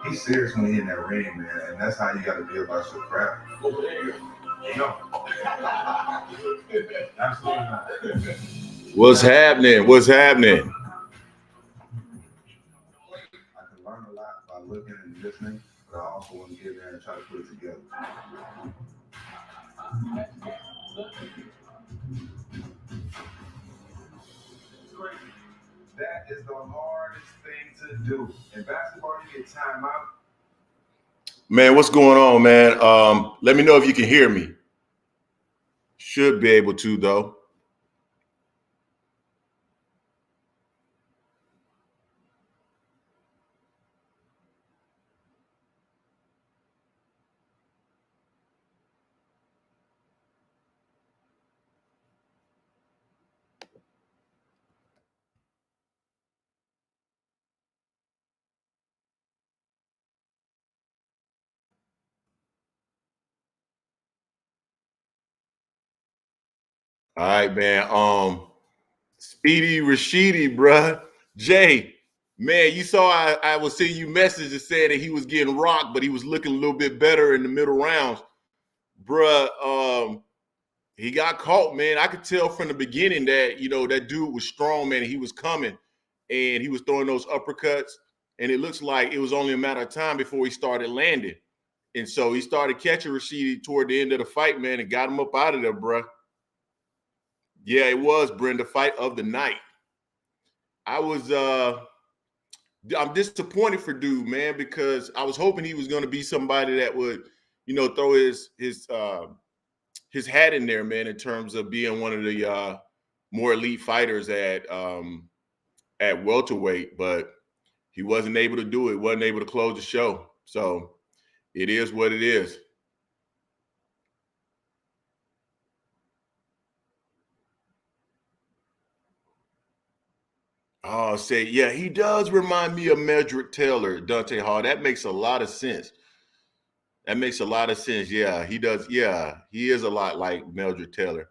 He's serious when he in that ring, man, and that's how you got to be about your craft. No, absolutely not. What's happening? What's happening? I can learn a lot by looking and listening, but I also want to get there and try to put it together. That is the hardest thing to do. In basketball, you get timeout. Man, what's going on, man? Let me know if you can hear me. Should be able to, though. All right, man. Speedy Rashidi, bruh. Jay, man, you saw I was sending you messages saying that he was getting rocked, but he was looking a little bit better in the middle rounds. Bruh, he got caught, man. I could tell from the beginning that, that dude was strong, man, and he was coming and he was throwing those uppercuts. And it looks like it was only a matter of time before he started landing. And so he started catching Rashidi toward the end of the fight, man, and got him up out of there, bruh. Yeah, it was, Brenda, fight of the night. I'm disappointed for dude, man, because I was hoping he was going to be somebody that would, throw his hat in there, man, in terms of being one of the more elite fighters at welterweight, but he wasn't able to do it. Wasn't able to close the show. So it is what it is. Oh, yeah, he does remind me of Medrick Taylor, Dante Hall. That makes a lot of sense. That makes a lot of sense. Yeah, he does. Yeah, he is a lot like Medrick Taylor.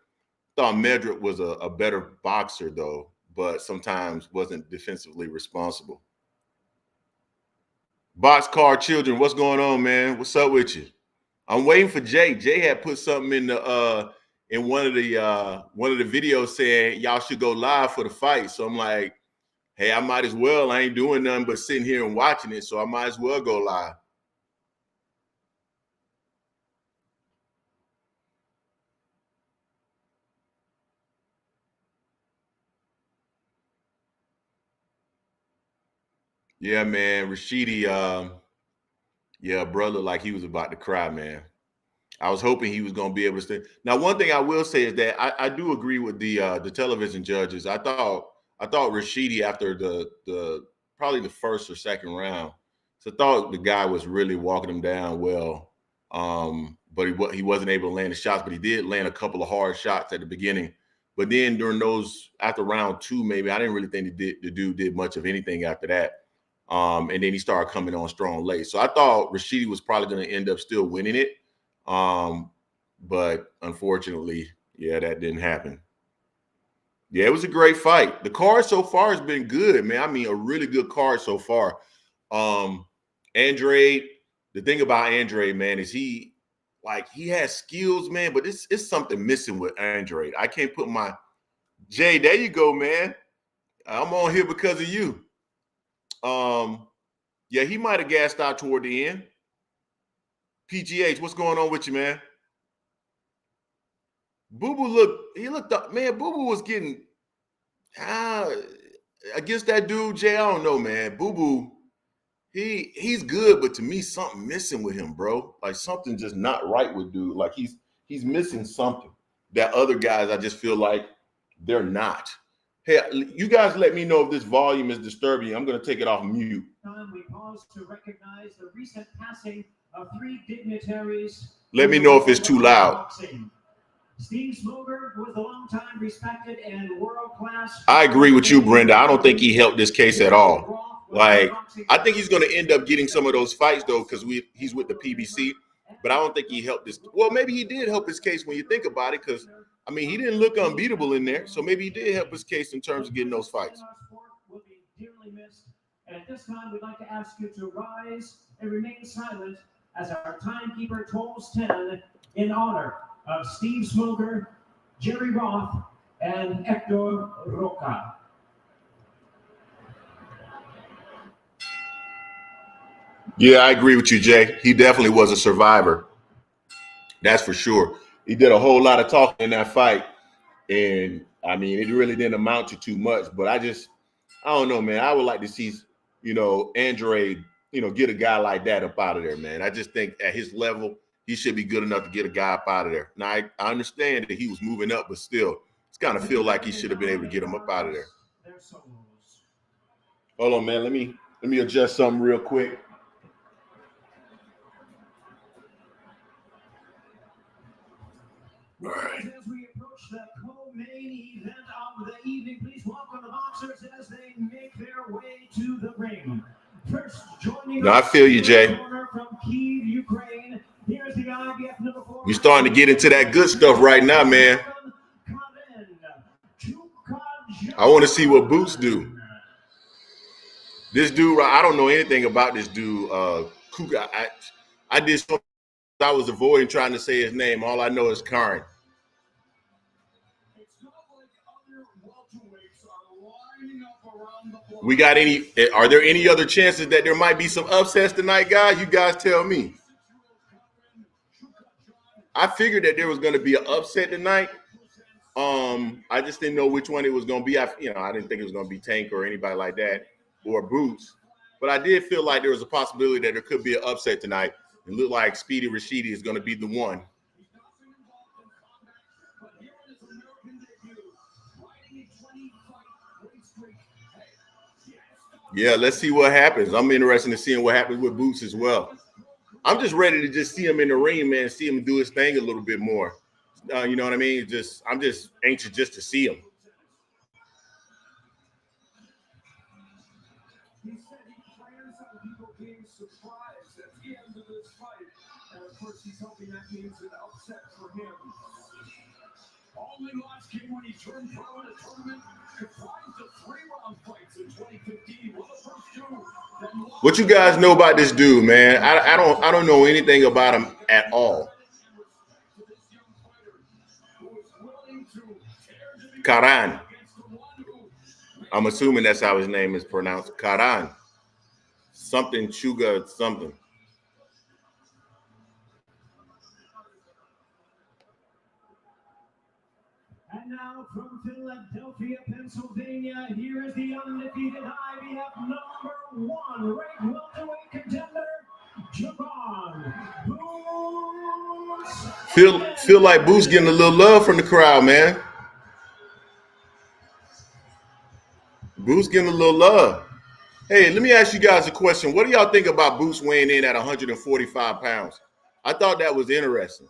Thought Medrick was a better boxer, though, but sometimes wasn't defensively responsible. Boxcar Children, what's going on, man? What's up with you? I'm waiting for Jay. Jay had put something in the in one of the videos saying y'all should go live for the fight. So I'm like, hey, I might as well. I ain't doing nothing but sitting here and watching it, so I might as well go live. Yeah, man. Rashidi, yeah, brother, like he was about to cry, man. I was hoping he was going to be able to stay. Now, one thing I will say is that I do agree with the television judges. I thought Rashidi after the probably the first or second round, so I thought the guy was really walking him down well. But he wasn't able to land the shots, but he did land a couple of hard shots at the beginning. But then during those after round two, maybe I didn't really think the dude did much of anything after that. And then he started coming on strong late. So I thought Rashidi was probably going to end up still winning it. But unfortunately, yeah, that didn't happen. Yeah, it was a great fight. The card so far has been good, man. I mean, a really good card so far. Andre, the thing about Andre, man, is he has skills, man, but it's something missing with Andre. I can't put my Jay, there you go, man. I'm on here because of you. Yeah, he might have gassed out toward the end. PGH, what's going on with you, man? Boo Boo looked up, man. Boo Boo was getting against that dude, Jay. I don't know, man. Boo Boo, he's good, but to me, something missing with him, bro. Like something just not right with dude. Like he's missing something that other guys I just feel like they're not. Hey, you guys let me know if this volume is disturbing you. I'm going to take it off mute. We pause to recognize the recent passing of 3 dignitaries. Let me know if it's too loud. Steve Smoger was a long-time respected and world-class. I agree with you, Brenda. I don't think he helped this case at all. Like, I think he's going to end up getting some of those fights, though, because he's with the PBC. But I don't think he helped this. Well, maybe he did help his case when you think about it, because, I mean, he didn't look unbeatable in there. So maybe he did help his case in terms of getting those fights. And at this time, we'd like to ask you to rise and remain silent as our timekeeper tolls 10 in honor of Steve Smoger, Jerry Roth, and Hector Roca. Yeah, I agree with you, Jay. He definitely was a survivor. That's for sure. He did a whole lot of talking in that fight. And I mean, it really didn't amount to too much, but I don't know, man. I would like to see, Andre, get a guy like that up out of there, man. I just think at his level, he should be good enough to get a guy up out of there. Now, I understand that he was moving up, but still, it's kind of feel like he should have been able to get him up out of there. Hold on, man. Let me adjust something real quick. All right. As we approach the co-main event of the evening, please welcome the boxers as they make their way to the ring. First, joining I feel you, Jay. From Kyiv, Ukraine. Here's the IBF number 4. You're starting to get into that good stuff right now, man. I want to see what Boots do. This dude, I don't know anything about this dude. Kuga. I did something. I was avoiding trying to say his name. All I know is Karen. We got are there any other chances that there might be some upsets tonight, guys? You guys tell me. I figured that there was going to be an upset tonight. I just didn't know which one it was going to be. I didn't think it was going to be Tank or anybody like that or Boots. But I did feel like there was a possibility that there could be an upset tonight. It looked like Speedy Rashidi is going to be the one. Yeah, let's see what happens. I'm interested in seeing what happens with Boots as well. I'm just ready to just see him in the ring, man, see him do his thing a little bit more. You know what I mean? I'm just anxious just to see him. He said he plans on people being surprised at the end of this fight. And of course, he's hoping that means an upset for him. Only loss came when he turned pro in a tournament comprised of 3-round fights in 2015. Well, the first two. What you guys know about this dude, man? I don't know anything about him at all. Karan. I'm assuming that's how his name is pronounced. Karan. Something Chuga something. And now from Philadelphia, Pennsylvania, here is the undefeated IBF number 1 ranked welterweight contender, Jaron Ennis. Feel like Boots getting a little love from the crowd, man. Boots getting a little love. Hey, let me ask you guys a question. What do y'all think about Boots weighing in at 145 pounds? I thought that was interesting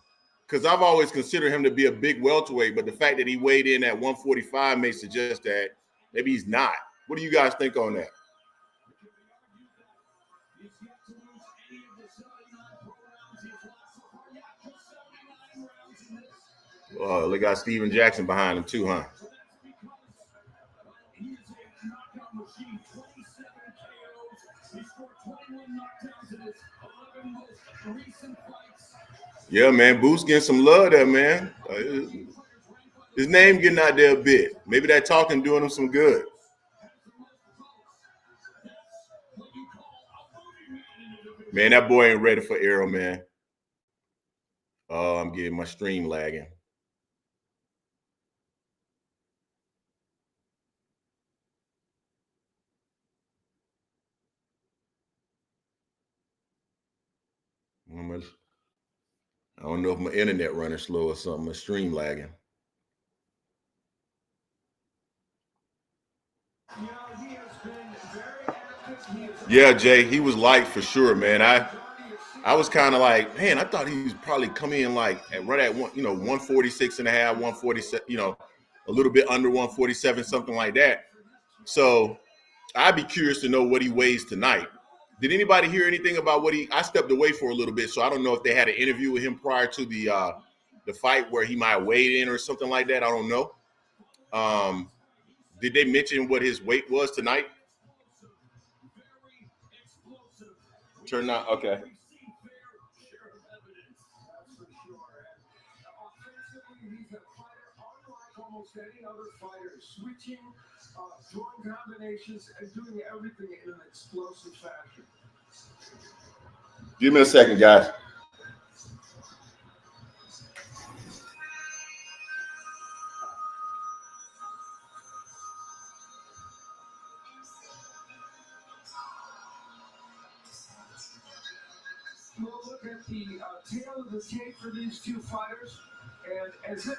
because I've always considered him to be a big welterweight, but the fact that he weighed in at 145 may suggest that maybe he's not. What do you guys think on that? Oh, they got Steven Jackson behind him too, huh? Yeah, man, Boots getting some love there, man. His name getting out there a bit. Maybe that talking doing him some good. Man, that boy ain't ready for Arrow, man. Oh, I'm getting my stream lagging. I don't know if my internet running slow or something. My stream lagging. Yeah, Jay, he was light for sure, man. I was kind of like, man, I thought he was probably coming in like right at 146 and a half, 147, a little bit under 147, something like that. So I'd be curious to know what he weighs tonight. Did anybody hear anything about I stepped away for a little bit, so I don't know if they had an interview with him prior to the fight where he might weigh in or something like that. I don't know. Did they mention what his weight was tonight? Turn out, okay. He's a fighter unlike almost any other fighter, switching, throwing combinations, and doing everything in an explosive fashion. Give me a second, guys. We'll look at the tail of the tape for these two fighters, and as if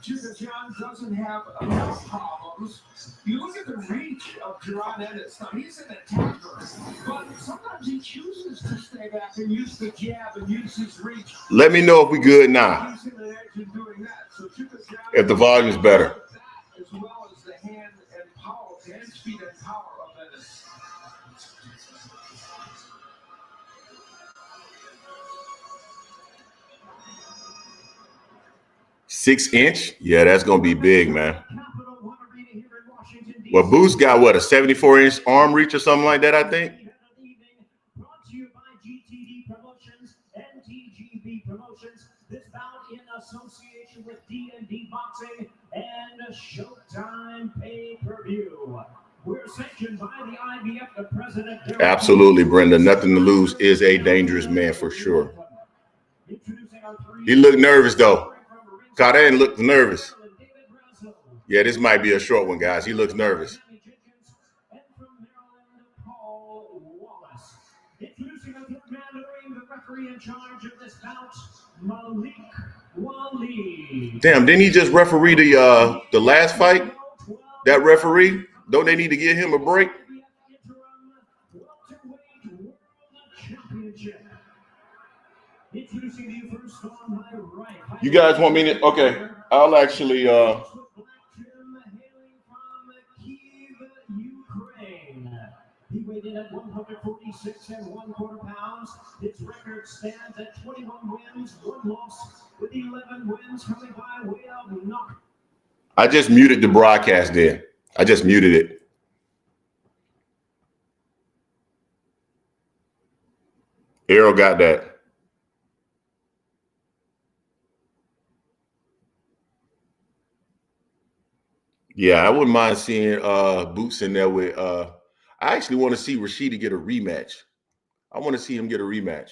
John doesn't have enough problems, you look at the reach of Jaron Ennis. Now, he's an attacker, but sometimes he chooses to stay back and use the jab and use his reach. Let me know if we good now. If the volume is better. As well as the hand and power, hand speed and power of Ennis. Six-inch? Yeah, that's gonna be big, man. Well, Boots got what, a 74-inch arm reach or something like that, I think. Brought to you by GTD Promotions and TGB Promotions. This bout in association with D&D Boxing and Showtime Pay-Per-View. We're sanctioned by the IBF, the president. Absolutely, Brenda. Nothing to lose is a dangerous man for sure. He looked nervous though. Karen looked nervous. Yeah, this might be a short one, guys. He looks nervous. Introducing the referee in charge of this bout, Malik Wali. Damn, didn't he just referee the last fight? That referee? Don't they need to give him a break? You guys want me to? Okay, I'll actually. He weighed in at 146 1/4 pounds. His record stands at 21 wins, 1 loss, with 11 wins coming by way of knock. I just muted the broadcast there. I just muted it. Errol got that. Yeah, I wouldn't mind seeing Boots in there with I actually want to see Rashidi get a rematch. I want to see him get a rematch.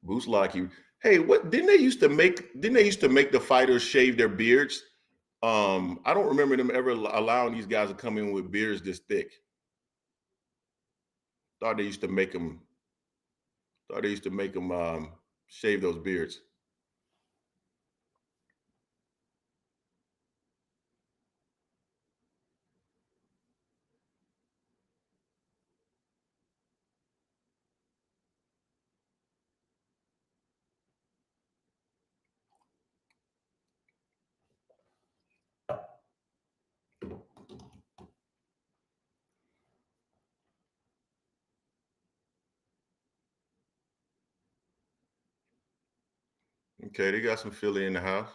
Boots like you. Hey, what didn't they used to make the fighters shave their beards? I don't remember them ever allowing these guys to come in with beards this thick. Thought they used to make them shave those beards. Okay, they got some Philly in the house.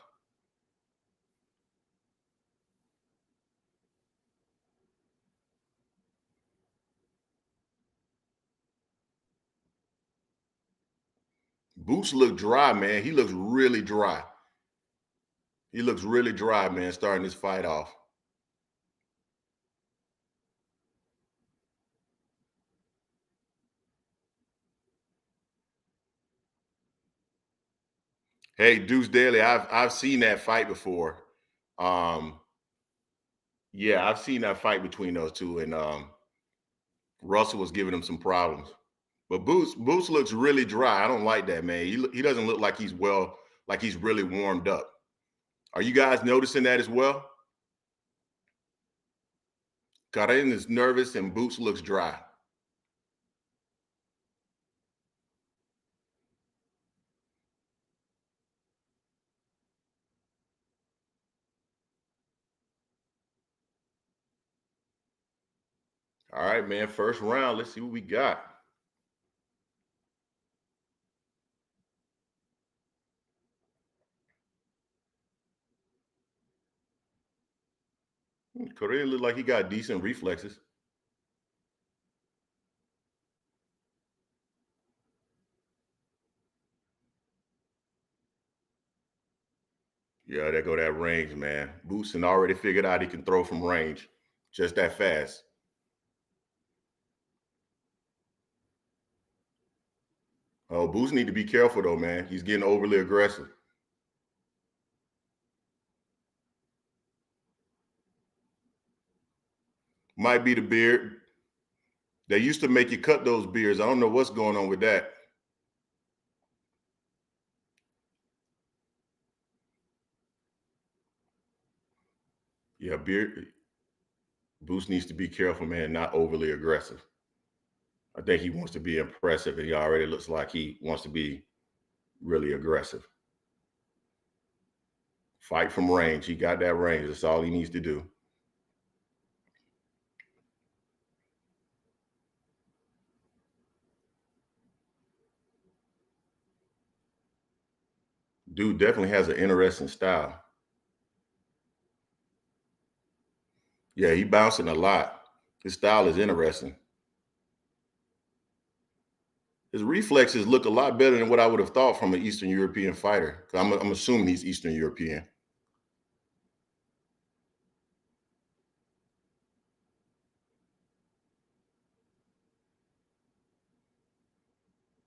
Boots look dry, man. He looks really dry. He looks really dry, man, starting this fight off. Hey, Deuce Daly, I've seen that fight before. Yeah, I've seen that fight between those two, and Russell was giving him some problems. But Boots looks really dry. I don't like that, man. He doesn't look like he's really warmed up. Are you guys noticing that as well? Karen is nervous and Boots looks dry. All right, man. First round. Let's see what we got. Correa looked like he got decent reflexes. Yeah, there go that range, man. Boostin already figured out he can throw from range just that fast. Oh, Boost need to be careful though, man. He's getting overly aggressive. Might be the beard. They used to make you cut those beards. I don't know what's going on with that. Yeah, beard. Boost needs to be careful, man, not overly aggressive. I think he wants to be impressive, and he already looks like he wants to be really aggressive. Fight from range. He got that range. That's all he needs to do. Dude definitely has an interesting style. Yeah, he bouncing a lot. His style is interesting. His reflexes look a lot better than what I would have thought from an Eastern European fighter. I'm assuming he's Eastern European.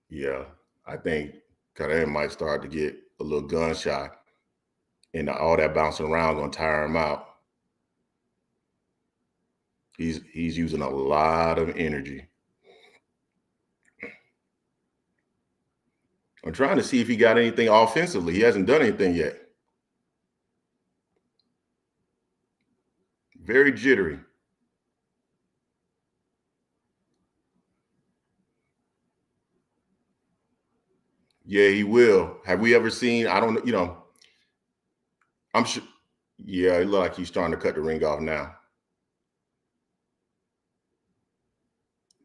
Yeah, I think Karen might start to get a little gun shy, and all that bouncing around gonna tire him out. He's using a lot of energy. I'm trying to see if he got anything offensively. He hasn't done anything yet. Very jittery. Yeah, he will. Have we ever seen? I don't know. I'm sure. Yeah, it look like he's starting to cut the ring off now.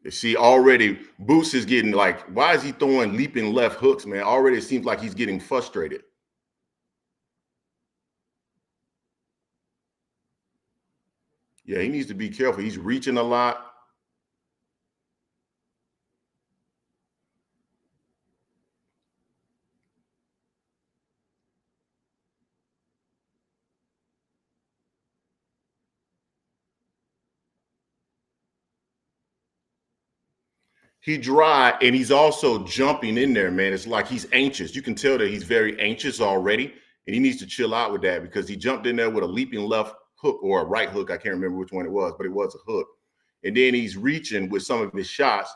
See, already Boots is getting like, why is he throwing leaping left hooks, man? Already it seems like he's getting frustrated. Yeah, he needs to be careful. He's reaching a lot. He dry and he's also jumping in there, man. It's like he's anxious. You can tell that he's very anxious already, and he needs to chill out with that because he jumped in there with a leaping left hook or a right hook. I can't remember which one it was, but it was a hook. And then he's reaching with some of his shots.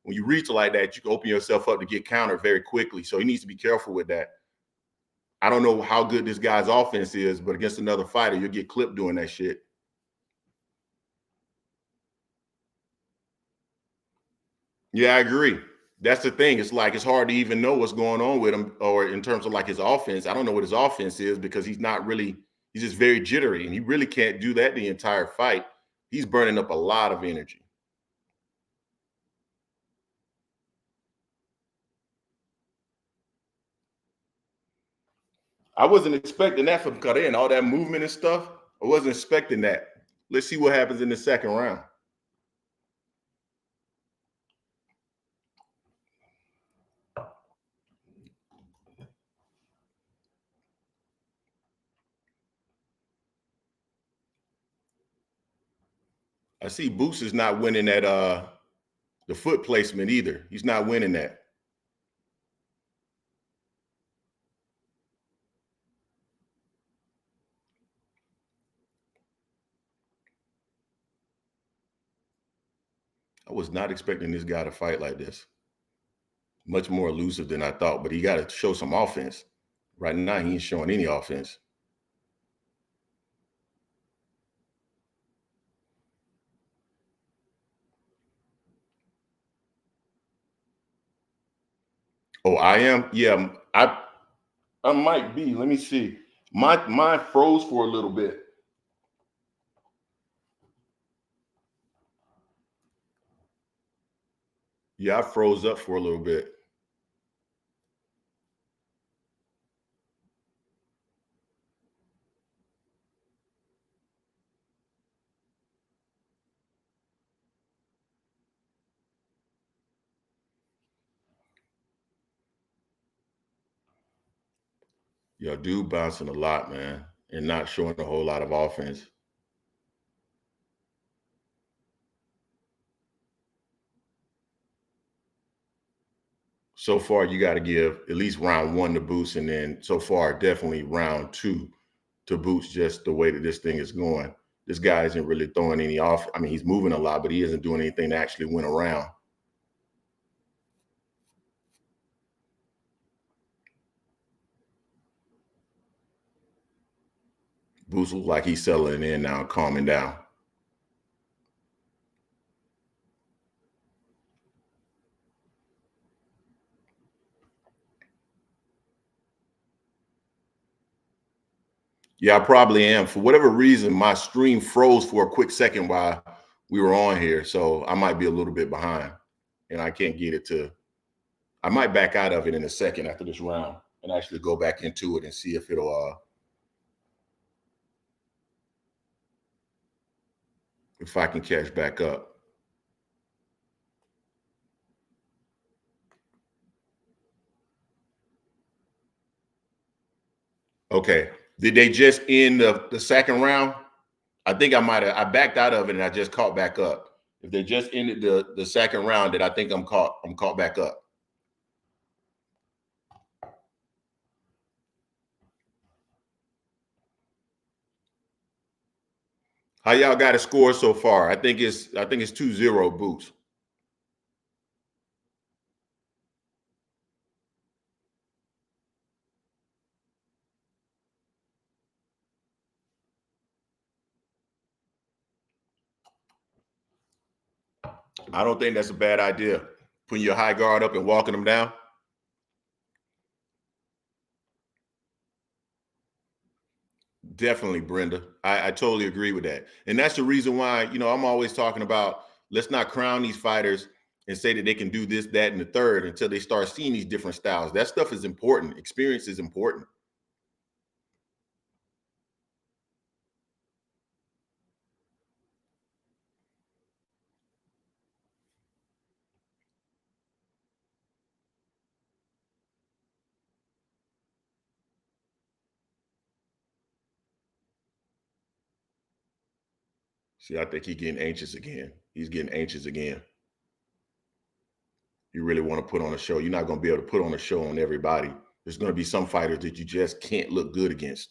When you reach like that, you can open yourself up to get countered very quickly. So he needs to be careful with that. I don't know how good this guy's offense is, but against another fighter, you'll get clipped doing that shit. Yeah, I agree. That's the thing. It's like it's hard to even know what's going on with him, or in terms of like his offense. I don't know what his offense is because he's not really, he's just very jittery, and he really can't do that the entire fight. He's burning up a lot of energy. I wasn't expecting that from Karen, all that movement and stuff. I wasn't expecting that. Let's see what happens in the second round. I see Boots is not winning that the foot placement either. He's not winning that. I was not expecting this guy to fight like this. Much more elusive than I thought, but he got to show some offense. Right now, he ain't showing any offense. Oh, I am? Yeah, I might be. Let me see. Mine froze for a little bit. Yeah, I froze up for a little bit. Yeah, dude bouncing a lot, man, and not showing a whole lot of offense. So far, you got to give at least round 1 to Boots, and then so far, definitely round 2 to Boots, just the way that this thing is going. This guy isn't really throwing any off. I mean, he's moving a lot, but he isn't doing anything to actually win a round. Boots looks like he's settling in now and calming down. Yeah, I probably am. For whatever reason, my stream froze for a quick second while we were on here. So I might be a little bit behind and I can't get it to, I might back out of it in a second after this round and actually go back into it and see if it'll, if I can catch back up. Okay. Did they just end the second round? I think I backed out of it and I just caught back up. If they just ended the second round, then I think I'm caught back up. How y'all got a score so far? I think it's 2-0 Boots. I don't think that's a bad idea. Putting your high guard up and walking them down. Definitely, Brenda. I totally agree with that. And that's the reason why, I'm always talking about let's not crown these fighters and say that they can do this, that, and the third until they start seeing these different styles. That stuff is important. Experience is important. See, I think he's getting anxious again. He's getting anxious again. You really want to put on a show. You're not going to be able to put on a show on everybody. There's going to be some fighters that you just can't look good against.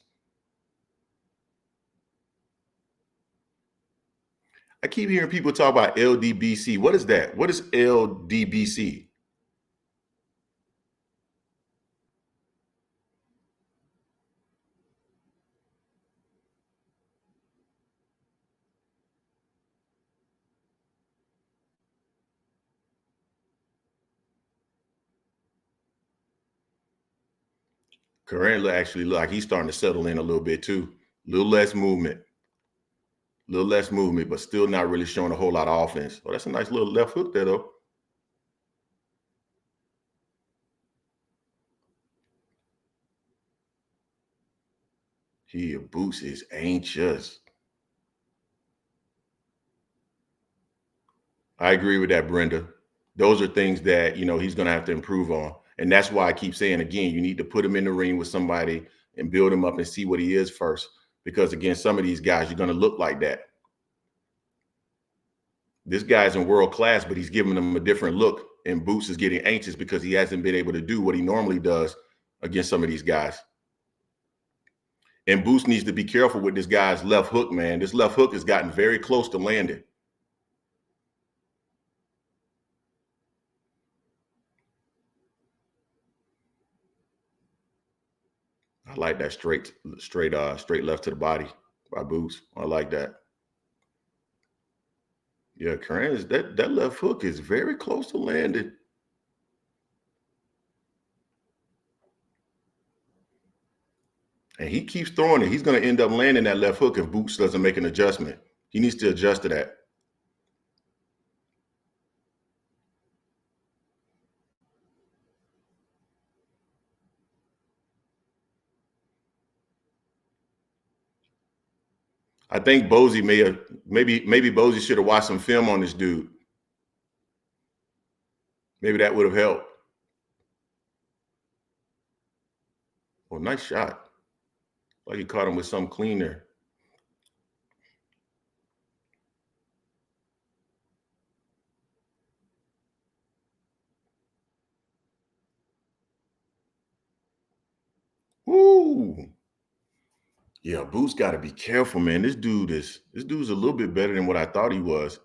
I keep hearing people talk about LDBC. What is that? What is LDBC? Corinne actually look like he's starting to settle in a little bit too. A little less movement, but still not really showing a whole lot of offense. Oh, that's a nice little left hook there, though. Boots is anxious. I agree with that, Brenda. Those are things that, he's going to have to improve on. And that's why I keep saying, again, you need to put him in the ring with somebody and build him up and see what he is first. Because, again, some of these guys, you're going to look like that. This guy's in world class, but he's giving them a different look. And Boots is getting anxious because he hasn't been able to do what he normally does against some of these guys. And Boots needs to be careful with this guy's left hook, man. This left hook has gotten very close to landing. I like that straight left to the body by Boots. I like that. Yeah, Corinne, that left hook is very close to landing. And he keeps throwing it. He's going to end up landing that left hook if Boots doesn't make an adjustment. He needs to adjust to that. I think Bozy maybe Bozy should have watched some film on this dude. Maybe that would have helped. Well, nice shot. Like he caught him with some cleaner. Woo. Yeah, Boots got to be careful, man. This dude's a little bit better than what I thought he was.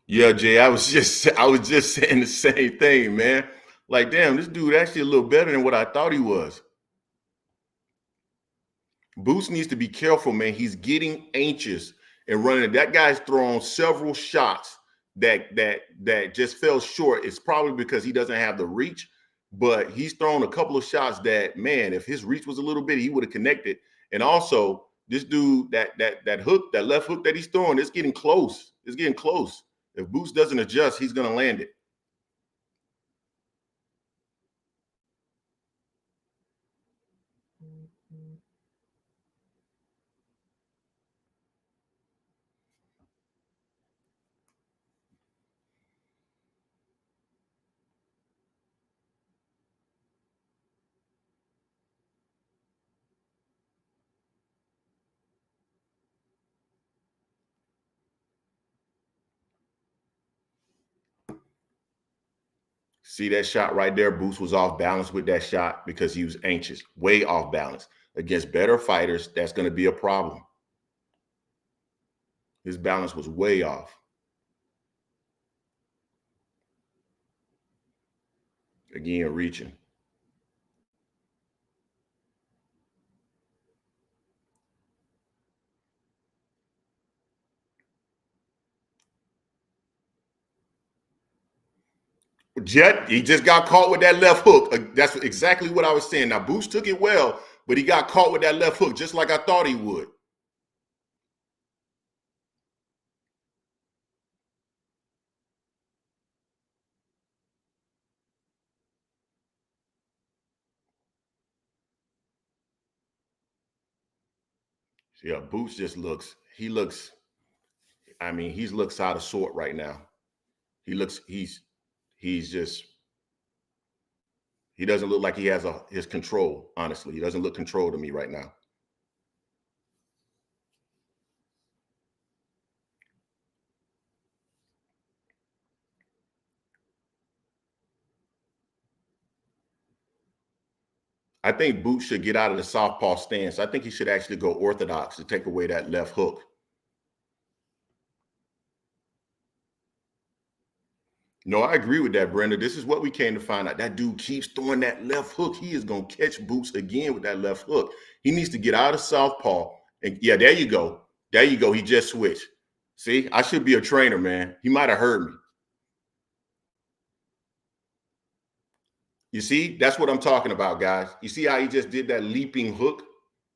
Yeah, Jay, I was just saying the same thing, man. Like, damn, this dude actually a little better than what I thought he was. Boots needs to be careful, man. He's getting anxious and running. That guy's thrown several shots that just fell short. It's probably because he doesn't have the reach, but he's thrown a couple of shots that, man, if his reach was a little bit, he would have connected. And also, this dude, that hook, that left hook that he's throwing, it's getting close. It's getting close. If Boots doesn't adjust, he's going to land it. See that shot right there? Boots was off balance with that shot because he was anxious, way off balance. Against better fighters, that's going to be a problem. His balance was way off. Again, reaching. Jet, he just got caught with that left hook. That's exactly what I was saying. Now, Boots took it well, but he got caught with that left hook just like I thought he would. Yeah, Boots just looks, he looks out of sort right now. He doesn't look like he has his control, honestly. He doesn't look controlled to me right now. I think Boots should get out of the southpaw stance. I think he should actually go orthodox to take away that left hook. No, I agree with that, Brenda. This is what we came to find out. That dude keeps throwing that left hook. He is going to catch Boots again with that left hook. He needs to get out of southpaw. And yeah, there you go. There you go. He just switched. See, I should be a trainer, man. He might have heard me. You see, that's what I'm talking about, guys. You see how he just did that leaping hook?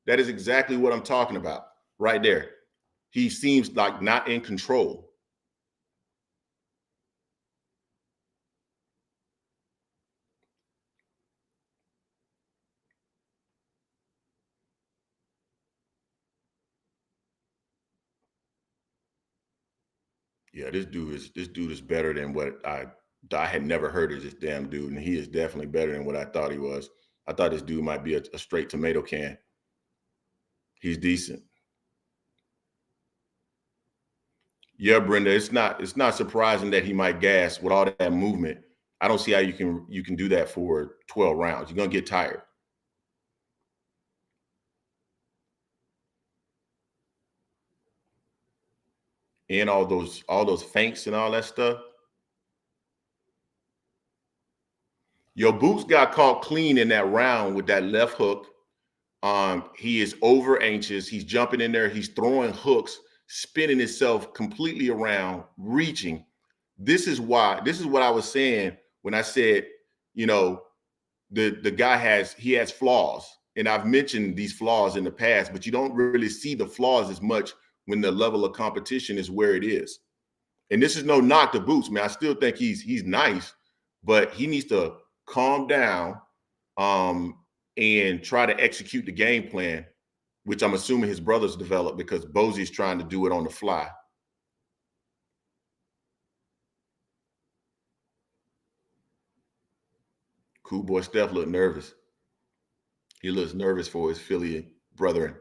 That is exactly what I'm talking about right there. He seems like not in control. Yeah, this dude is better than what I had never heard of this damn dude, and he is definitely better than what I thought he was. I thought this dude might be a straight tomato can. He's decent. Yeah, Brenda, it's not surprising that he might gas with all that movement. I don't see how you can do that for 12 rounds. You're gonna get tired. And all those feints and all that stuff. Your Boots got caught clean in that round with that left hook. He is over anxious. He's jumping in there. He's throwing hooks, spinning himself completely around, reaching. This is what I was saying when I said, you know, the guy has flaws. And I've mentioned these flaws in the past, but you don't really see the flaws as much when the level of competition is where it is. And this is no knock to Boots, man. I still think he's nice, but he needs to calm down and try to execute the game plan, which I'm assuming his brothers developed because Bosie's trying to do it on the fly. Cool boy Steph looked nervous. He looks nervous for his Philly brethren.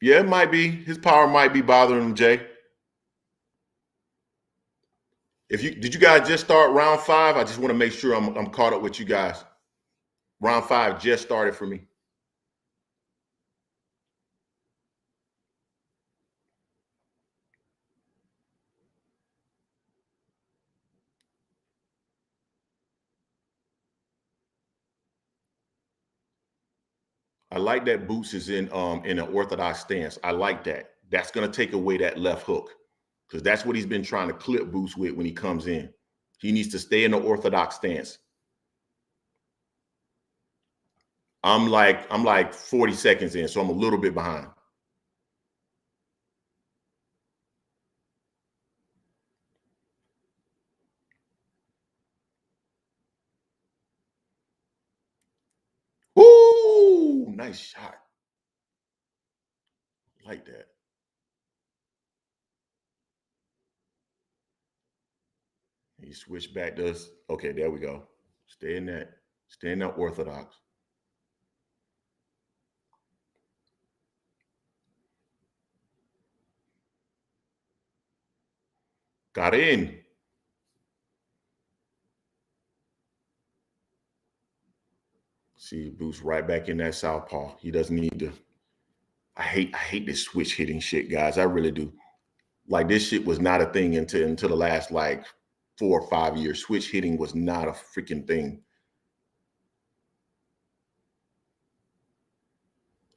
Yeah, it might be. His power might be bothering him, Jay. Did you guys just start round 5? I just want to make sure I'm caught up with you guys. Round 5 just started for me. I like that Boots is in an orthodox stance. I like that. That's going to take away that left hook because that's what he's been trying to clip Boots with when he comes in. He needs to stay in the orthodox stance. I'm like 40 seconds in, so I'm a little bit behind. Ooh, nice shot. Like that. He switched back to us. Okay, there we go. Stay in that orthodox. Got in. See, Boots right back in that southpaw. He doesn't need to. I hate this switch hitting shit, guys. I really do. Like this shit was not a thing until the last like 4 or 5 years. Switch hitting was not a freaking thing.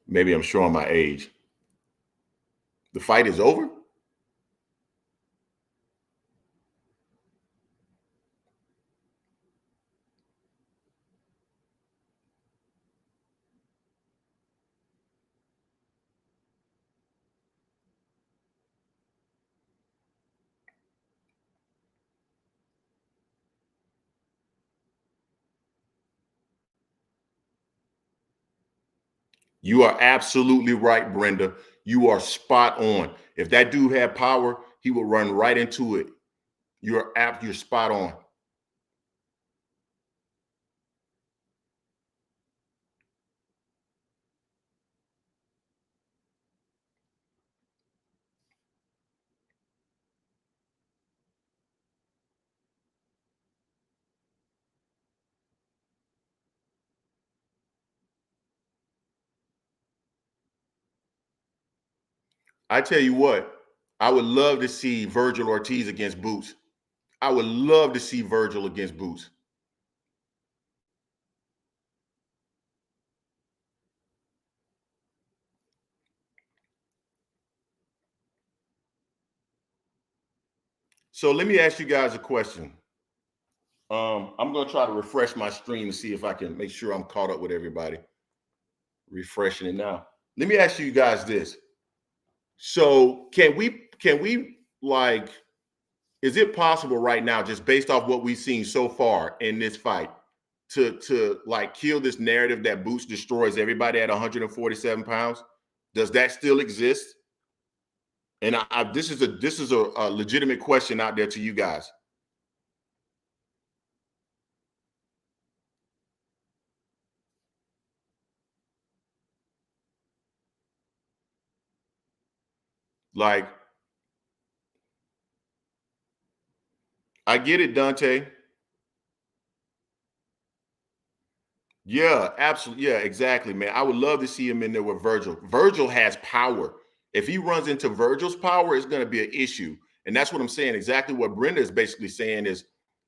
Maybe I'm showing my age. The fight is over? You are absolutely right, Brenda. You are spot on. If that dude had power, he would run right into it. You're spot on. I tell you what, I would love to see Virgil Ortiz against Boots. I would love to see Virgil against Boots. So let me ask you guys a question. I'm going to try to refresh my stream to see if I can make sure I'm caught up with everybody. Refreshing it now. Let me ask you guys this. So can we like, is it possible right now, just based off what we've seen so far in this fight, to like kill this narrative that Boots destroys everybody at 147 pounds? Does that still exist? And this is a legitimate question out there to you guys. Like, I get it, Dante. Yeah, absolutely. Yeah, exactly, man. I would love to see him in there with Virgil. Virgil has power. If he runs into Virgil's power, it's going to be an issue. And that's what I'm saying. Exactly what Brenda is basically saying is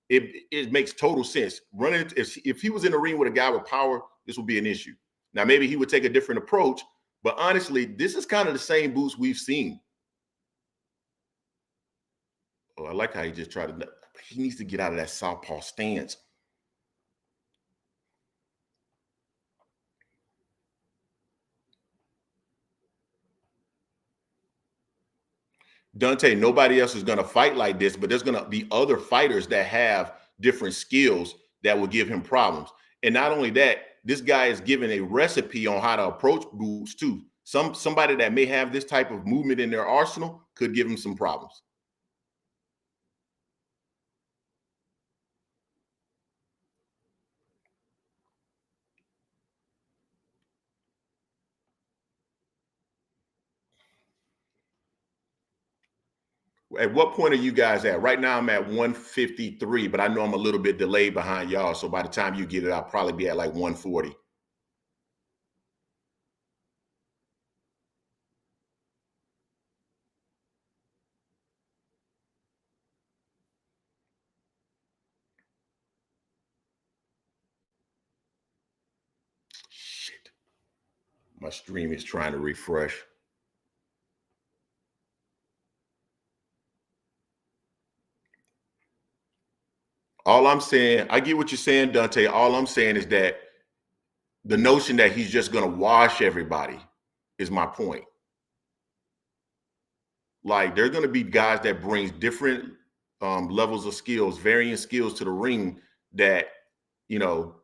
it makes total sense. Running if he was in a ring with a guy with power, this would be an issue. Now, maybe he would take a different approach, but honestly, this is kind of the same Boots we've seen. Oh, I like how he just tried to. He needs to get out of that southpaw stance. Dante, nobody else is going to fight like this, but there's going to be other fighters that have different skills that will give him problems. And not only that, this guy is given a recipe on how to approach Boots too. Somebody that may have this type of movement in their arsenal could give him some problems. At what point are you guys at? Right now I'm at 153, but I know I'm a little bit delayed behind y'all. So by the time you get it, I'll probably be at like 140. Shit. My stream is trying to refresh. All I'm saying, I get what you're saying, Dante. All I'm saying is that the notion that he's just going to wash everybody is my point. Like, there are going to be guys that brings different levels of skills, varying skills to the ring that, you know,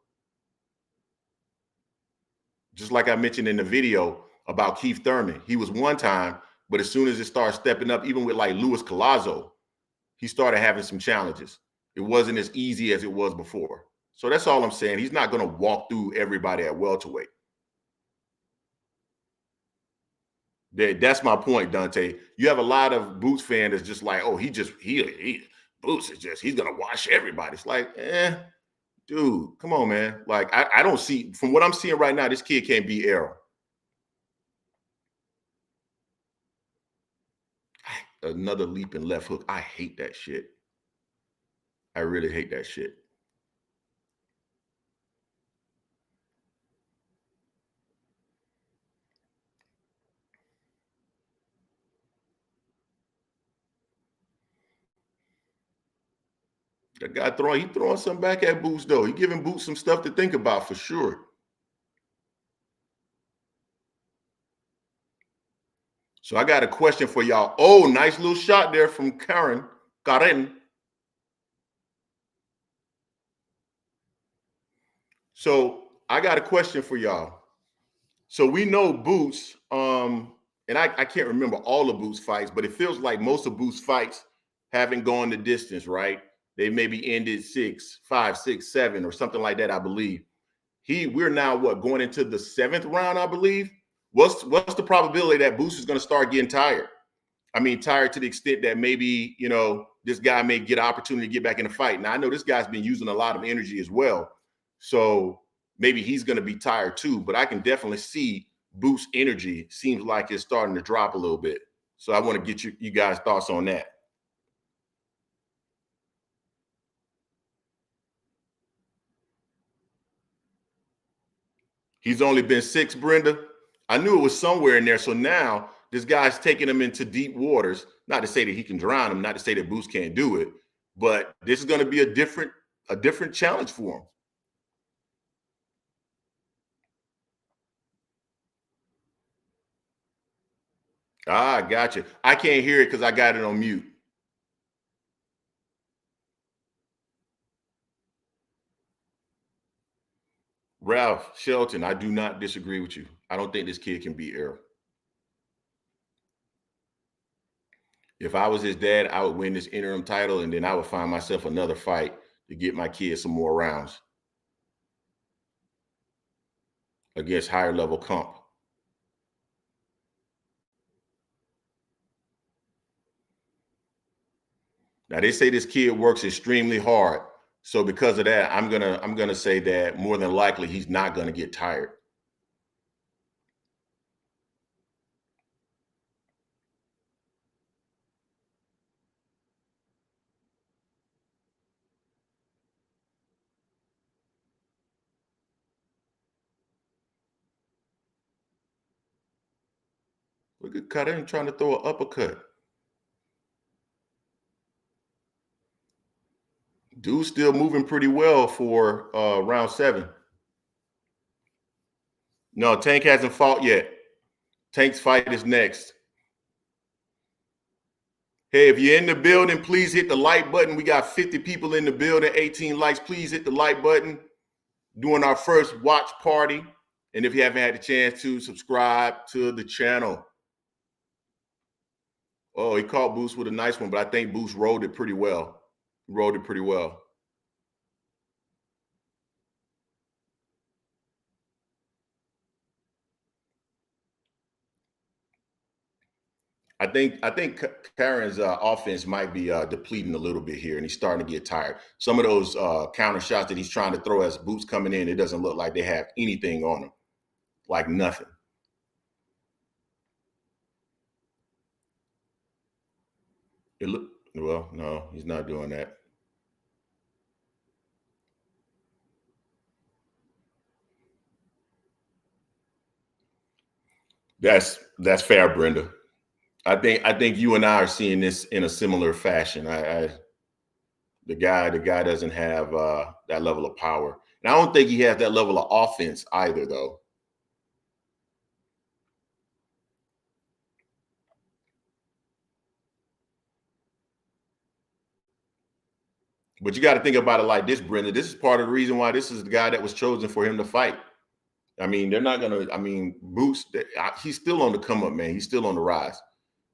just like I mentioned in the video about Keith Thurman. He was one time, but as soon as it started stepping up, even with like Luis Collazo, he started having some challenges. It wasn't as easy as it was before. So that's all I'm saying. He's not going to walk through everybody at welterweight. That's my point, Dante. You have a lot of Boots fans that's just like, oh, he Boots is just, he's going to wash everybody. It's like, dude, come on, man. Like, I don't see, from what I'm seeing right now, this kid can't beat Errol. Another leaping left hook. I hate that shit. I really hate that shit. That guy throwing something back at Boots, though. He giving Boots some stuff to think about for sure. So I got a question for y'all. Oh, nice little shot there from Karen. So I got a question for y'all. So we know Boots, and I can't remember all of Boots' fights, but it feels like most of Boots' fights haven't gone the distance, right? They maybe ended 6, 5, 6, 7, or something like that, I believe. We're now going into the 7th round, I believe. What's the probability that Boots is going to start getting tired? I mean, tired to the extent that maybe, you know, this guy may get an opportunity to get back in the fight. Now, I know this guy's been using a lot of energy as well. So maybe he's going to be tired too, but I can definitely see Boots' energy seems like it's starting to drop a little bit. So I want to get you guys' thoughts on that. He's only been 6, Brenda. I knew it was somewhere in there. So now this guy's taking him into deep waters. Not to say that he can drown him, not to say that Boots can't do it, but this is going to be a different challenge for him. Ah, gotcha. I can't hear it because I got it on mute. Ralph Shelton, I do not disagree with you. I don't think this kid can beat Errol. If I was his dad, I would win this interim title, and then I would find myself another fight to get my kid some more rounds against higher level comp. Now they say this kid works extremely hard. So because of that, I'm gonna say that more than likely he's not gonna get tired. Look at Karim trying to throw an uppercut. Dude's still moving pretty well for round 7. No, Tank hasn't fought yet. Tank's fight is next. Hey, if you're in the building, please hit the like button. We got 50 people in the building, 18 likes. Please hit the like button. Doing our first watch party. And if you haven't had the chance to, subscribe to the channel. Oh, he caught Boots with a nice one, but I think Boots rolled it pretty well. Rolled it pretty well. I think Karen's offense might be depleting a little bit here, and he's starting to get tired. Some of those counter shots that he's trying to throw as Boots coming in, it doesn't look like they have anything on them, like nothing. Well, no, he's not doing that. That's fair, Brenda. I think you and I are seeing this in a similar fashion. The guy doesn't have that level of power, and I don't think he has that level of offense either, though. But you got to think about it like this, Brenda. This is part of the reason why this is the guy that was chosen for him to fight. I mean, they're not gonna. I mean, Boots, he's still on the come up, man. He's still on the rise.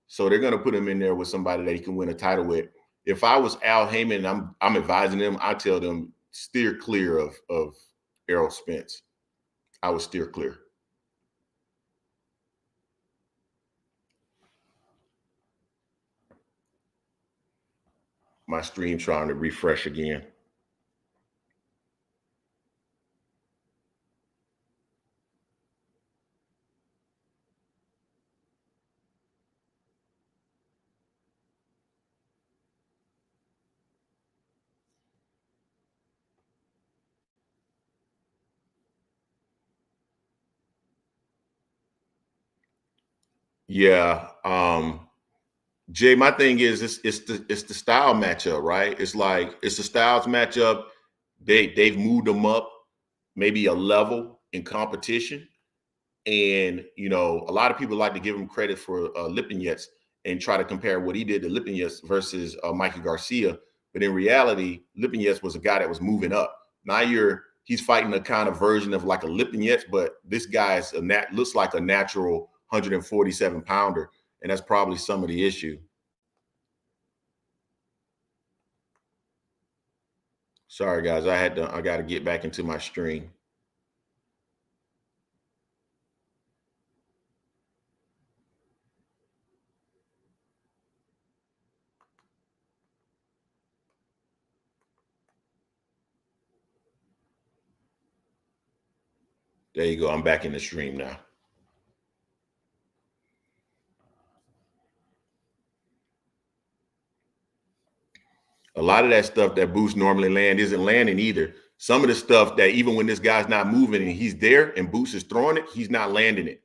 So they're gonna put him in there with somebody that he can win a title with. If I was Al Heyman and I'm advising them, I tell them steer clear of Errol Spence. I would steer clear. My stream trying to refresh again. Yeah. Jay, my thing is it's the style matchup, right? It's like it's the styles matchup. They've moved them up maybe a level in competition. And, you know, a lot of people like to give him credit for Lipinets and try to compare what he did to Lipinets versus Mikey Garcia. But in reality, Lipinets was a guy that was moving up. Now he's fighting a kind of version of like a Lipinets, but this guy is looks like a natural 147 pounder. And that's probably some of the issue. Sorry, guys. I got to get back into my stream. There you go. I'm back in the stream now. A lot of that stuff that Boots normally land isn't landing either. Some of the stuff that even when this guy's not moving and he's there and Boots is throwing it, he's not landing it.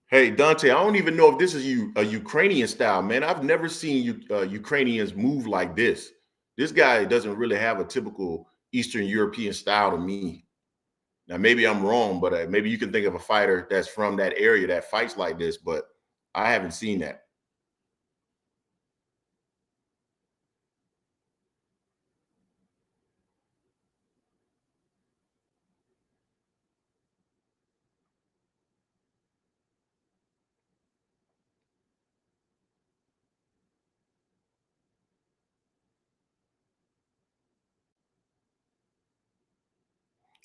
Hey, Dante, I don't even know if this is a Ukrainian style, man. I've never seen Ukrainians move like this. This guy doesn't really have a typical Eastern European style to me. Now, maybe I'm wrong, but maybe you can think of a fighter that's from that area that fights like this, but I haven't seen that.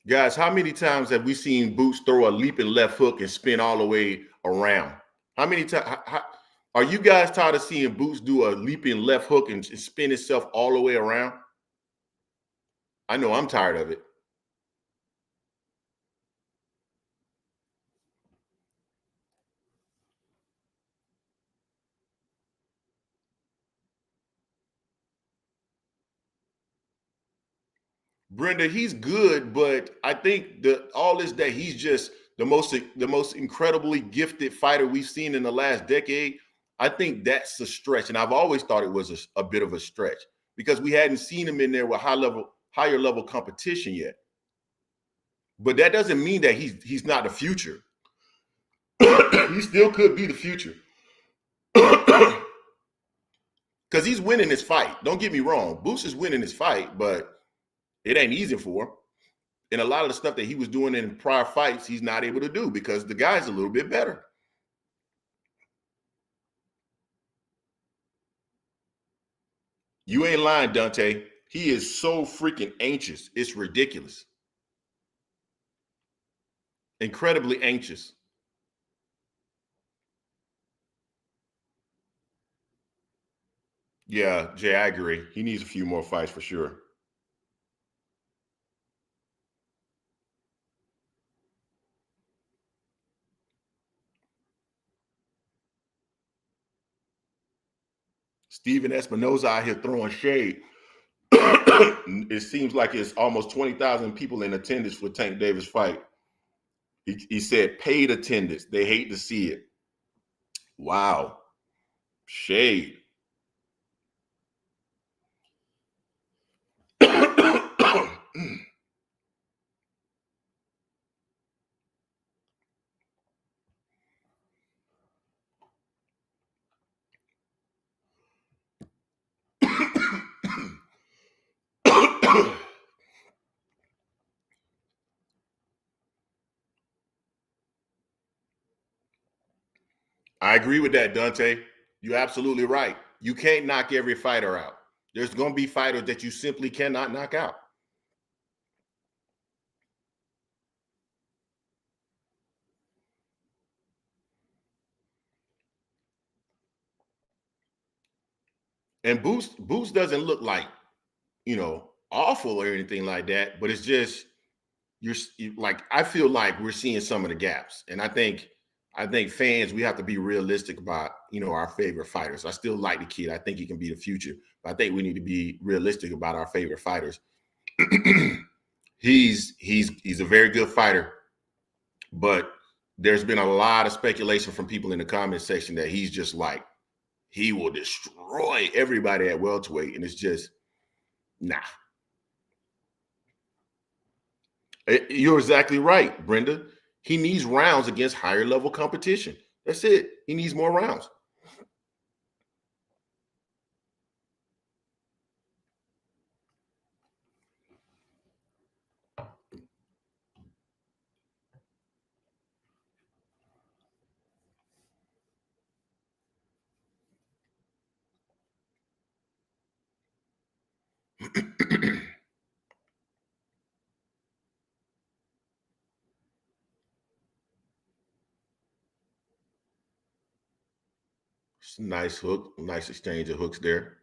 Guys, how many times have we seen Boots throw a leaping left hook and spin all the way around? How many times? Are you guys tired of seeing Boots do a leaping left hook and spin itself all the way around? I know I'm tired of it. Brenda, he's good, but I think all is that he's just the most incredibly gifted fighter we've seen in the last decade. I think that's a stretch, and I've always thought it was a bit of a stretch because we hadn't seen him in there with higher level competition yet. But that doesn't mean that he's not the future. He still could be the future because he's winning this fight. Don't get me wrong, Boots is winning this fight, but it ain't easy for him. And a lot of the stuff that he was doing in prior fights, he's not able to do because the guy's a little bit better. You ain't lying, Dante. He is so freaking anxious. It's ridiculous. Incredibly anxious. Yeah, Jay, I agree. He needs a few more fights for sure. Steven Espinoza out here throwing shade. It seems like it's almost 20,000 people in attendance for Tank Davis fight. He said paid attendance. They hate to see it. Wow. Shade. I agree with that, Dante. You're absolutely right. You can't knock every fighter out. There's going to be fighters that you simply cannot knock out. And Boots doesn't look like, awful or anything like that, but it's just you like I feel like we're seeing some of the gaps. And I think fans, we have to be realistic about, our favorite fighters. I still like the kid. I think he can be the future. But I think we need to be realistic about our favorite fighters. He's a very good fighter, but there's been a lot of speculation from people in the comment section that he's just like, he will destroy everybody at welterweight. And it's just, nah. You're exactly right, Brenda. He needs rounds against higher level competition. That's it. He needs more rounds. Nice hook, nice exchange of hooks there.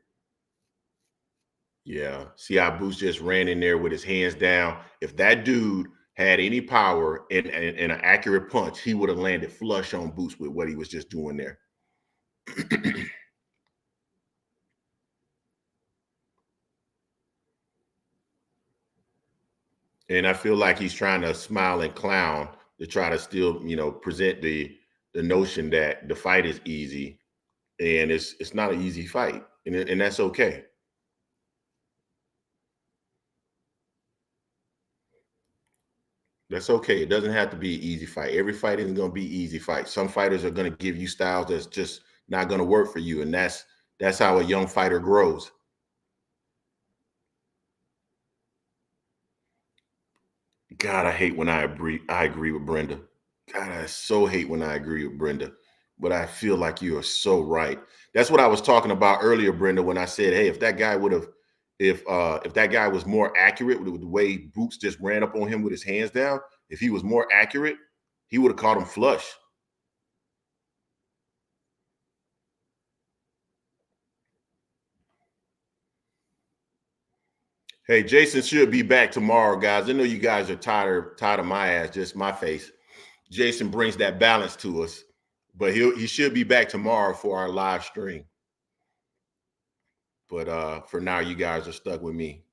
Yeah. See how Boots just ran in there with his hands down. If that dude had any power and an accurate punch, he would have landed flush on Boots with what he was just doing there. And I feel like he's trying to smile and clown to try to still, present the notion that the fight is easy, and it's not an easy fight, and that's okay. That's okay. It doesn't have to be an easy fight. Every fight isn't going to be easy fight. Some fighters are going to give you styles that's just not going to work for you, and that's how a young fighter grows. God, I hate when I agree with Brenda. God, I so hate when I agree with Brenda. But I feel like you are so right. That's what I was talking about earlier, Brenda, when I said, hey, if that guy would have, if that guy was more accurate with the way Boots just ran up on him with his hands down, if he was more accurate, he would have caught him flush. Hey, Jason should be back tomorrow, guys. I know you guys are tired of my ass, just my face. Jason brings that balance to us, but he should be back tomorrow for our live stream. But for now, you guys are stuck with me.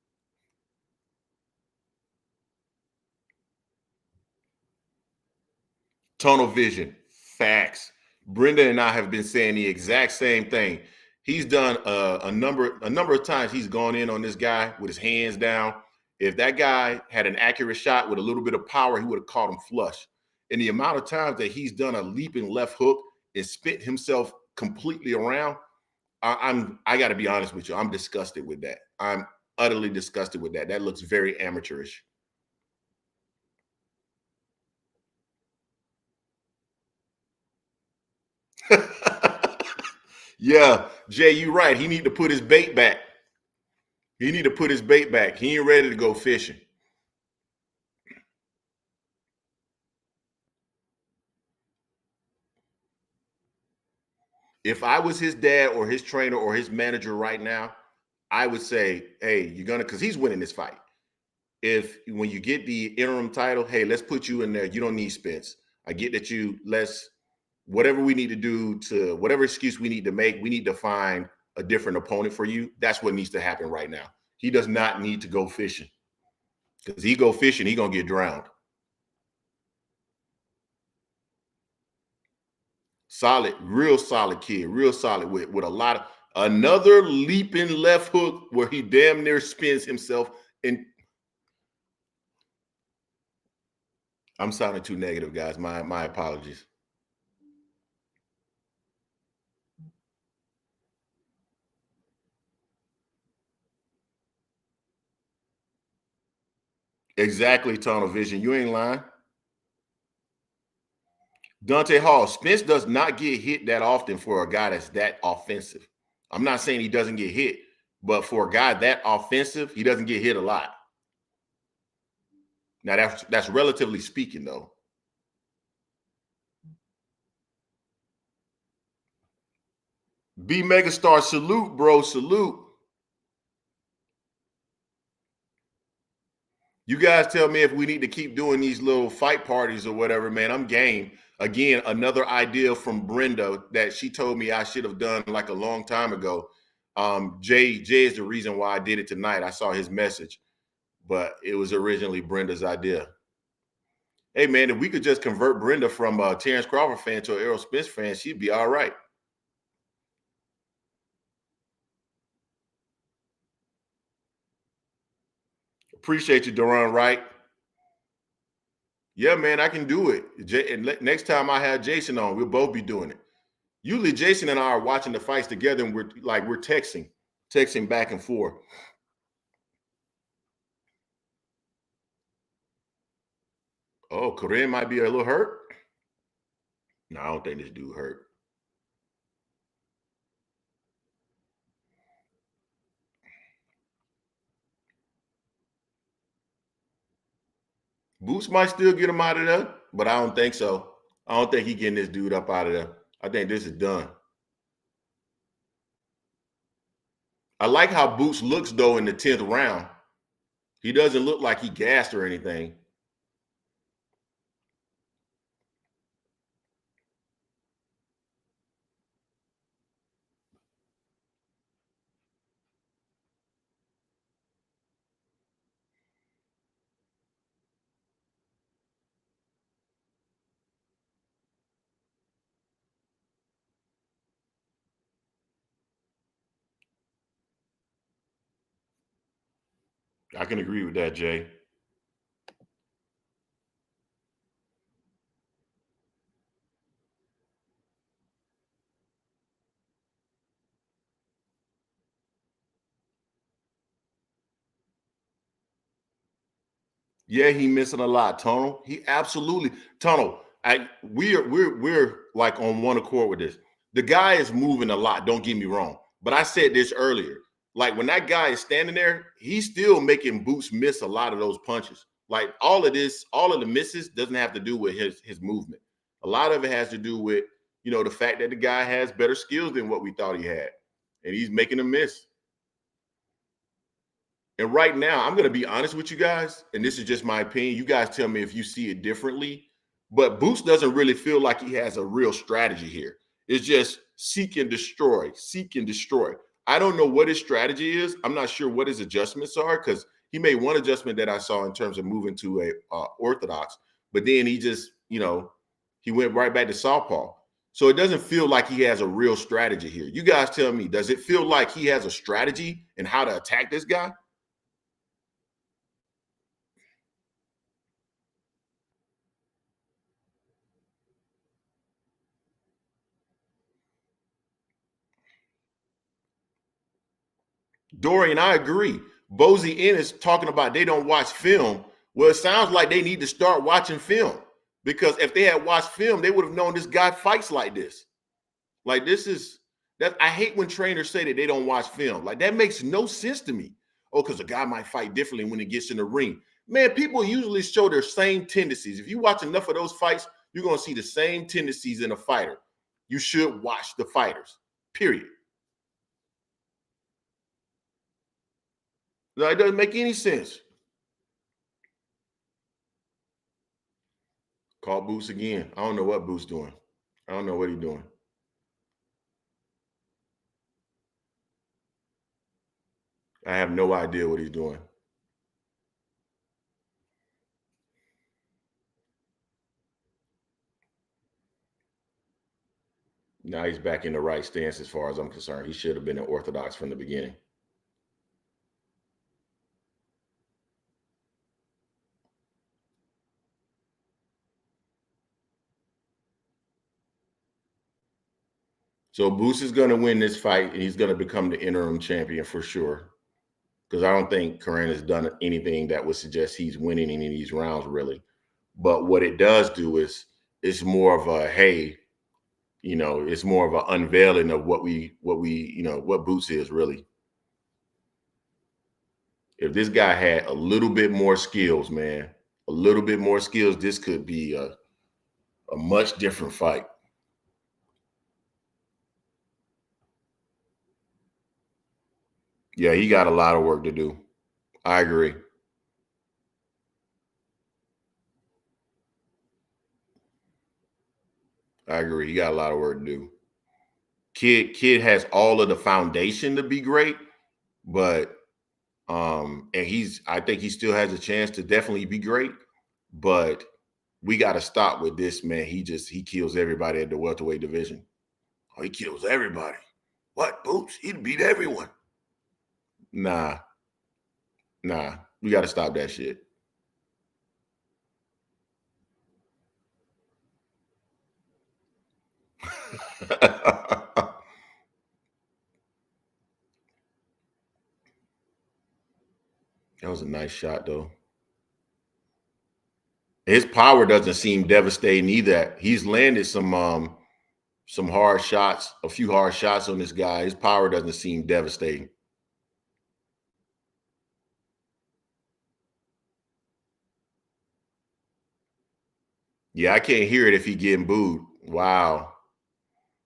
Tunnel vision, facts. Brenda and I have been saying the exact same thing. He's done a number of times. He's gone in on this guy with his hands down. If that guy had an accurate shot with a little bit of power, he would have caught him flush. And the amount of times that he's done a leaping left hook and spit himself completely around, I got to be honest with you. I'm disgusted with that. I'm utterly disgusted with that. That looks very amateurish. Yeah, Jay, you're right. He need to put his bait back. He need to put his bait back. He ain't ready to go fishing. If I was his dad or his trainer or his manager right now, I would say, hey, you're gonna, because he's winning this fight. If when you get the interim title, hey, let's put you in there. You don't need Spence. I get that whatever we need to do to whatever excuse we need to make, we need to find a different opponent for you. That's what needs to happen right now. He does not need to go fishing, because he go fishing, he gonna get drowned. Solid, real solid kid, real solid with a lot of another leaping left hook where he damn near spins himself. And I'm sounding too negative, guys. My apologies. Exactly, tunnel vision. You ain't lying. Dante Hall, Spence does not get hit that often for a guy that's that offensive. I'm not saying he doesn't get hit, but for a guy that offensive, he doesn't get hit a lot. Now that's relatively speaking, though. B Megastar, salute, bro, salute. You guys tell me if we need to keep doing these little fight parties or whatever, man. I'm game. Again, another idea from Brenda that she told me I should have done like a long time ago. Jay is the reason why I did it tonight. I saw his message, but it was originally Brenda's idea. Hey, man, if we could just convert Brenda from a Terrence Crawford fan to an Errol Spence fan, she'd be all right. Appreciate you, Duran Wright. Yeah, man, I can do it. And next time I have Jason on, we'll both be doing it. Usually Jason and I are watching the fights together, and we're texting back and forth. Oh, Corinne might be a little hurt. No, I don't think this dude hurt. Boots might still get him out of there, but I don't think so. I don't think he's getting this dude up out of there. I think this is done. I like how Boots looks, though, in the 10th round. He doesn't look like he gassed or anything. I can agree with that, Jay. Yeah, he missing a lot, Tunnel. He absolutely Tunnel. We're like on one accord with this. The guy is moving a lot. Don't get me wrong, but I said this earlier. Like when that guy is standing there, he's still making Boots miss a lot of those punches. Like all of the misses doesn't have to do with his movement. A lot of it has to do with the fact that the guy has better skills than what we thought he had, and he's making them miss. And right now, I'm going to be honest with you guys, and this is just my opinion. You guys tell me if you see it differently. But Boots doesn't really feel like he has a real strategy here. It's just seek and destroy, seek and destroy. I don't know what his strategy is. I'm not sure what his adjustments are, because he made one adjustment that I saw in terms of moving to a orthodox, but then he just, he went right back to southpaw. So it doesn't feel like he has a real strategy here. You guys tell me, does it feel like he has a strategy in how to attack this guy? Dorian, I agree. Bozy Ennis talking about they don't watch film. Well, it sounds like they need to start watching film, because if they had watched film, they would have known this guy fights like this. Like this is that I hate when trainers say that they don't watch film. Like that makes no sense to me. oh, because a guy might fight differently when he gets in the ring. Man, people usually show their same tendencies. If you watch enough of those fights, you're going to see the same tendencies in a fighter. You should watch the fighters, period. No, it doesn't make any sense. Call Boots again. I don't know what Boots doing. I don't know what he's doing. I have no idea what he's doing. Now he's back in the right stance as far as I'm concerned. He should have been an orthodox from the beginning. So Boots is going to win this fight, and he's going to become the interim champion for sure. Because I don't think Corinne has done anything that would suggest he's winning any of these rounds, really. But what it does do is it's more of a, hey, you know, it's more of an unveiling of what Boots is really. If this guy had a little bit more skills, man, a little bit more skills, this could be a much different fight. Yeah, he got a lot of work to do. I agree. I agree. He got a lot of work to do. Kid has all of the foundation to be great, but and I think he still has a chance to definitely be great, but we got to stop with this, man. He kills everybody at the welterweight division. Oh, he kills everybody. What, Boots? He'd beat everyone. Nah. We got to stop that shit. That was a nice shot, though. His power doesn't seem devastating either. He's landed some hard shots, a few hard shots on this guy. His power doesn't seem devastating. Yeah, I can't hear it if he's getting booed. Wow.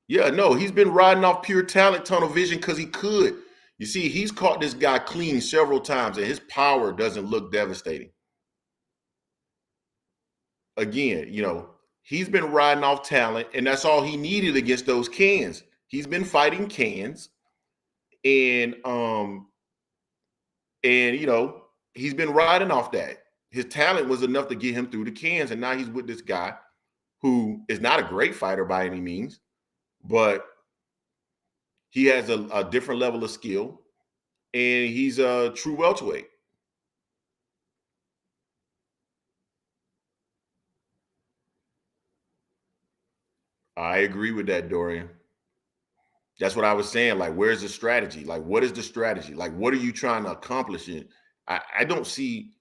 Yeah, no, he's been riding off pure talent, tunnel vision, because he could. You see, he's caught this guy clean several times, and his power doesn't look devastating. Again, you know, he's been riding off talent, and that's all he needed against those cans. He's been fighting cans, and you know, he's been riding off that. His talent was enough to get him through the cans, and now he's with this guy who is not a great fighter by any means, but he has a different level of skill, and he's a true welterweight. I agree with that, Dorian. That's what I was saying. Like, where's the strategy? Like, what is the strategy? Like, what are you trying to accomplish? I don't see,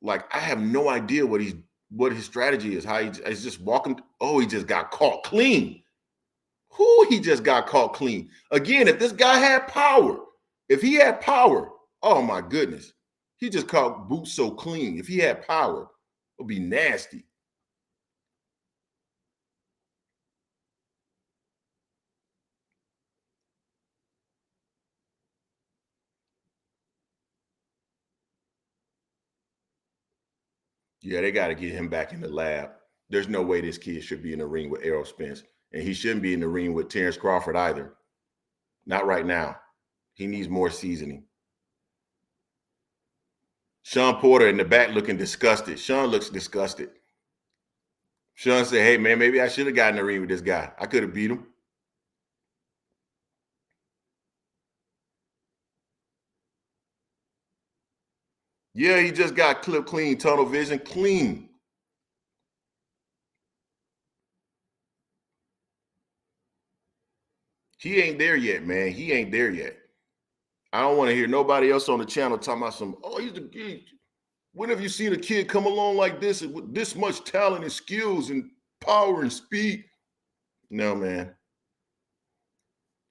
like, I have no idea what his strategy is. How he's just walking. Oh, he just got caught clean. He just got caught clean. Again, if this guy had power, oh my goodness, he just caught Boots so clean. If he had power, it would be nasty. Yeah, they got to get him back in the lab. There's no way this kid should be in the ring with Errol Spence, and he shouldn't be in the ring with Terrence Crawford either. Not right now. He needs more seasoning. Sean Porter in the back looking disgusted. Sean looks disgusted. Sean said, hey, man, maybe I should have gotten in the ring with this guy. I could have beat him. Yeah, he just got clipped clean, tunnel vision, clean. He ain't there yet, man. He ain't there yet. I don't want to hear nobody else on the channel talking about he's the kid. When have you seen a kid come along like this with this much talent and skills and power and speed? No, man.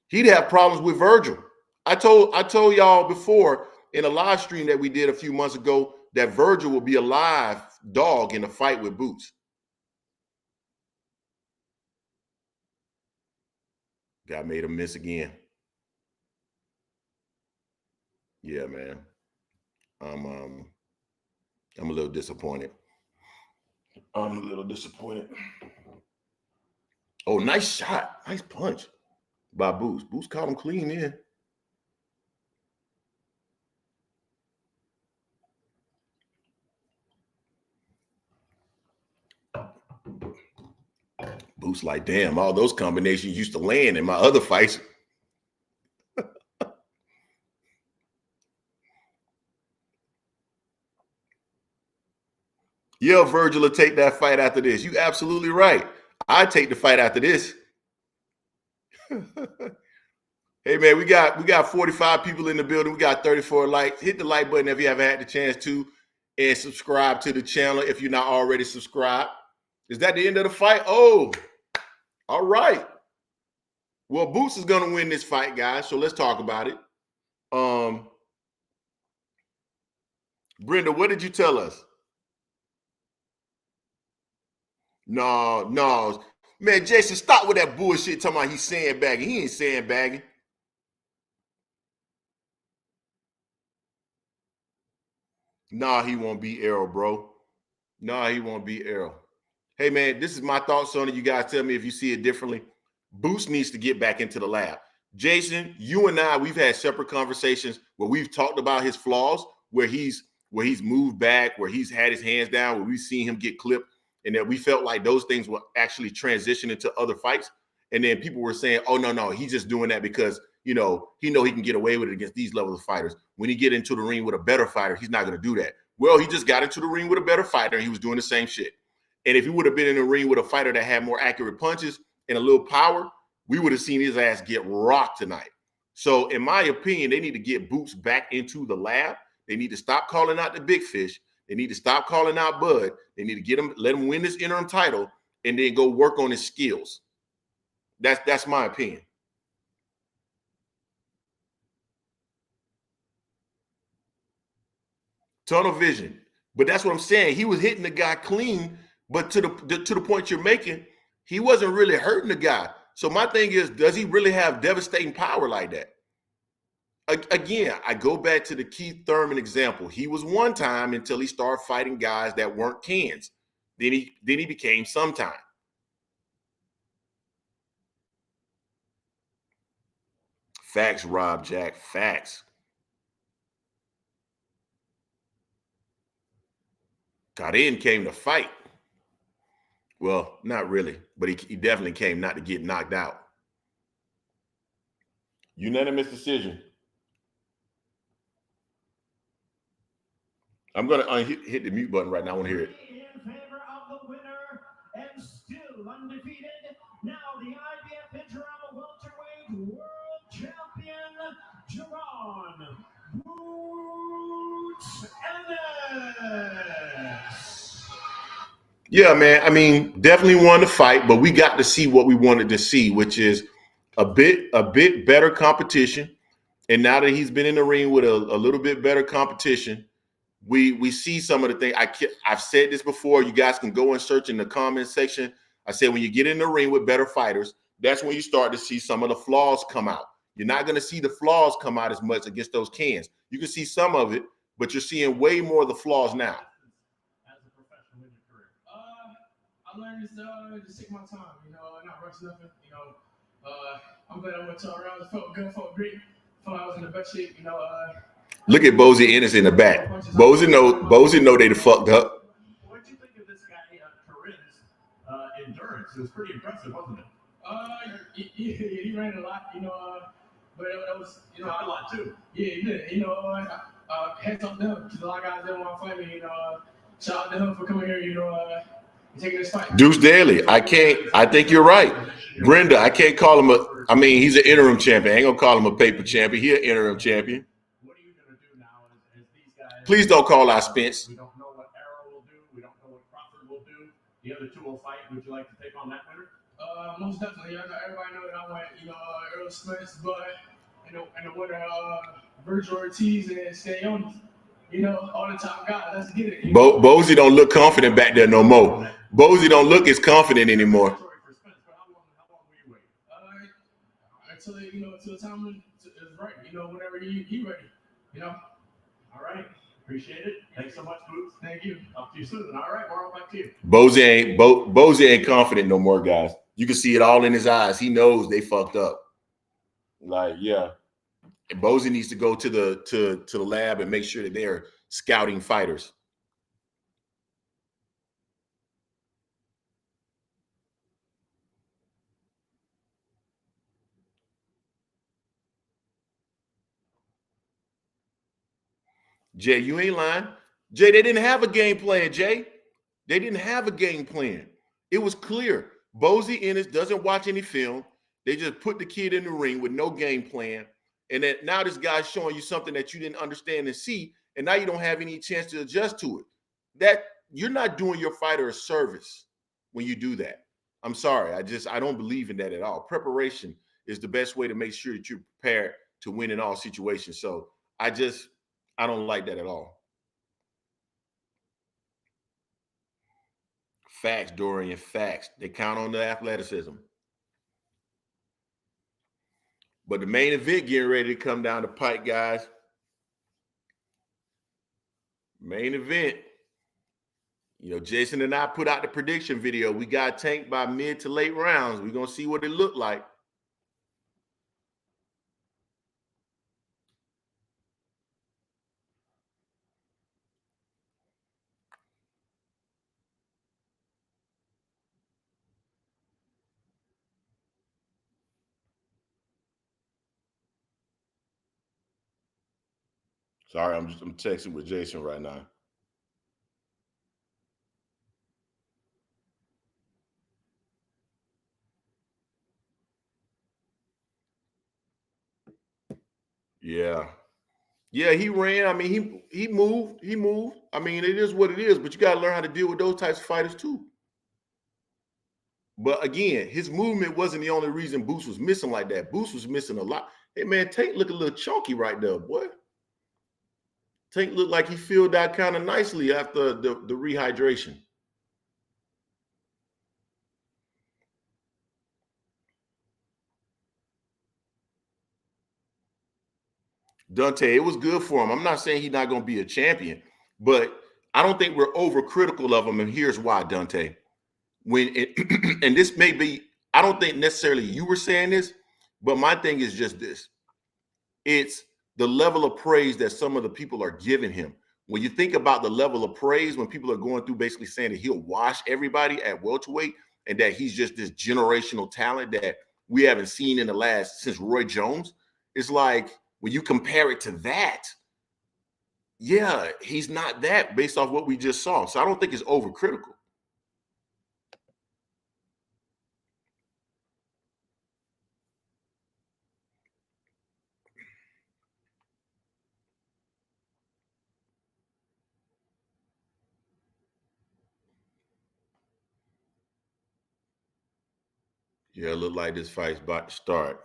He'd have problems with Virgil. I told y'all before in a live stream that we did a few months ago that Virgil will be a live dog in a fight with Boots. Guy made a miss again. Yeah, man. I'm a little disappointed. Oh, nice shot. Nice punch by Boots. Boots caught him clean in. Boots like, damn, all those combinations used to land in my other fights. Yeah, Virgil will take that fight after this. You absolutely right. I take the fight after this. Hey man, we got 45 people in the building. We got 34 likes. Hit the like button if you haven't had the chance to, and subscribe to the channel if you're not already subscribed. Is that the end of the fight? Oh, all right. Well, Boots is gonna win this fight, guys. So let's talk about it. Brenda, what did you tell us? No. Man, Jason, stop with that bullshit talking about he's sandbagging. He ain't sandbagging. Nah, he won't beat Errol, bro. Nah, he won't beat Errol. Hey, man, this is my thoughts on it. You guys tell me if you see it differently. Boots needs to get back into the lab. Jason, you and I, we've had separate conversations where we've talked about his flaws, where he's moved back, where he's had his hands down, where we've seen him get clipped, and that we felt like those things will actually transition into other fights. And then people were saying, oh, no, he's just doing that because, he can get away with it against these levels of fighters. When he get into the ring with a better fighter, he's not going to do that. Well, he just got into the ring with a better fighter, and he was doing the same shit. And if he would have been in the ring with a fighter that had more accurate punches and a little power, we would have seen his ass get rocked tonight. So in my opinion, they need to get Boots back into the lab. They need to stop calling out the big fish. They need to stop calling out Bud. They need to get him, let him win this interim title, and then go work on his skills. That's my opinion. Tunnel vision. But that's what I'm saying. He was hitting the guy clean, but to the point you're making, he wasn't really hurting the guy. So my thing is, does he really have devastating power like that? Again, I go back to the Keith Thurman example. He was one time until he started fighting guys that weren't cans. Then he became sometime. Facts, Rob Jack. Facts. Karin came to fight. Well, not really, but he definitely came not to get knocked out. Unanimous decision. I'm going to hit the mute button right now. I want to hear it. In favor of the winner and still undefeated, now the IBF Interim Welterweight World Champion, Jaron Ennis. Yeah, man. I mean, definitely won the fight, but we got to see what we wanted to see, which is a bit better competition. And now that he's been in the ring with a little bit better competition, we see some of the things. I've said this before. You guys can go and search in the comment section. I said when you get in the ring with better fighters, that's when you start to see some of the flaws come out. You're not going to see the flaws come out as much against those cans. You can see some of it, but you're seeing way more of the flaws now. As a professional in your career, I learned to just take my time, not rush nothing. I'm glad I went to around. It felt good, felt great. Felt I was in the best shape, Look at Bozy Ennis in the back. Bozy know they fucked up. what do you think of this guy, Karin's endurance? It was pretty impressive, wasn't it? He ran a lot, but that was, a lot too. Yeah, he did. Heads up to him, because a lot of guys didn't want to fight me. Shout out to him for coming here, taking this fight. Deuce Daly, I think you're right. Brenda, I can't call him he's an interim champion. I ain't gonna call him a paper champion. He's an interim champion. What are you gonna do now as these guys? Please don't call out Spence. We don't know what Errol will do. We don't know what Crawford will do. The other two will fight. Would you like to take on that winner? Most definitely. Everybody know that I want, Earl Spence, but and the winner, Virgil Ortiz and Stanionis. You know, all the top guys. Let's get it. Bozy don't look confident back there no more. Bozy don't look as confident anymore. How long will you wait? Until the time is right. You know, whenever he ready. You know. All right. Appreciate it. Thanks so much, Boots. Thank you. Talk to you soon. All right, we're on back to you. Bozy ain't confident no more, guys. You can see it all in his eyes. He knows they fucked up. Like, yeah. And Bozy needs to go to the lab and make sure that they're scouting fighters. Jay, you ain't lying. Jay, they didn't have a game plan, Jay. They didn't have a game plan. It was clear. Jaron Ennis doesn't watch any film. They just put the kid in the ring with no game plan. And then now this guy's showing you something that you didn't understand and see, and now you don't have any chance to adjust to it. That you're not doing your fighter a service when you do that. I'm sorry. I don't believe in that at all. Preparation is the best way to make sure that you're prepared to win in all situations. So I don't like that at all. Facts, Dorian, facts. They count on the athleticism. But the main event getting ready to come down the pike, guys. Main event. You know, Jason and I put out the prediction video. We got Tank by mid to late rounds. We're going to see what it looked like. Sorry, I'm texting with Jason right now. Yeah. Yeah, he ran. I mean, he moved. He moved. I mean, it is what it is, but you got to learn how to deal with those types of fighters too. But again, his movement wasn't the only reason Boots was missing like that. Boots was missing a lot. Hey, man, Tank look a little chunky right there, boy. Tank looked like he filled out kind of nicely after the rehydration. Dante, it was good for him. I'm not saying he's not going to be a champion, but I don't think we're overcritical of him. And here's why, Dante. And this may be, I don't think necessarily you were saying this, but my thing is just this. It's the level of praise that some of the people are giving him. When you think about the level of praise, when people are going through basically saying that he'll wash everybody at welterweight and that he's just this generational talent that we haven't seen in the last since Roy Jones, it's like when you compare it to that, yeah, he's not that based off what we just saw. So I don't think it's overcritical. Yeah, it looked like this fight's about to start.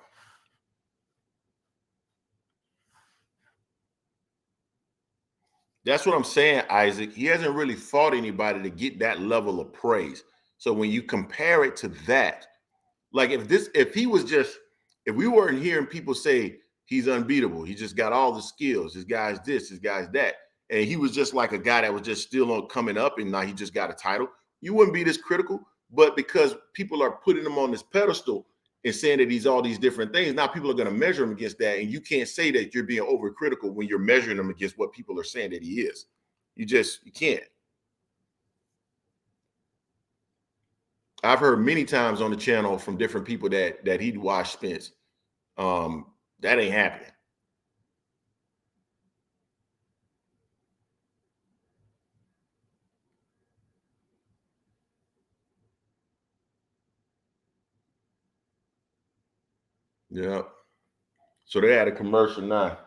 That's what I'm saying, Isaac. He hasn't really fought anybody to get that level of praise. So when you compare it to that, like if we weren't hearing people say he's unbeatable, he just got all the skills, his guy's this, his guy's that, and he was just like a guy that was just still on coming up and now he just got a title, you wouldn't be this critical. But because people are putting him on this pedestal and saying that he's all these different things, now people are going to measure him against that. And you can't say that you're being overcritical when you're measuring him against what people are saying that he is. You can't. I've heard many times on the channel from different people that he'd wash Spence. That ain't happening. Yeah. So they had a commercial now.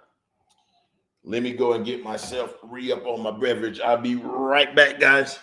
Let me go and get myself re-up on my beverage. I'll be right back, guys.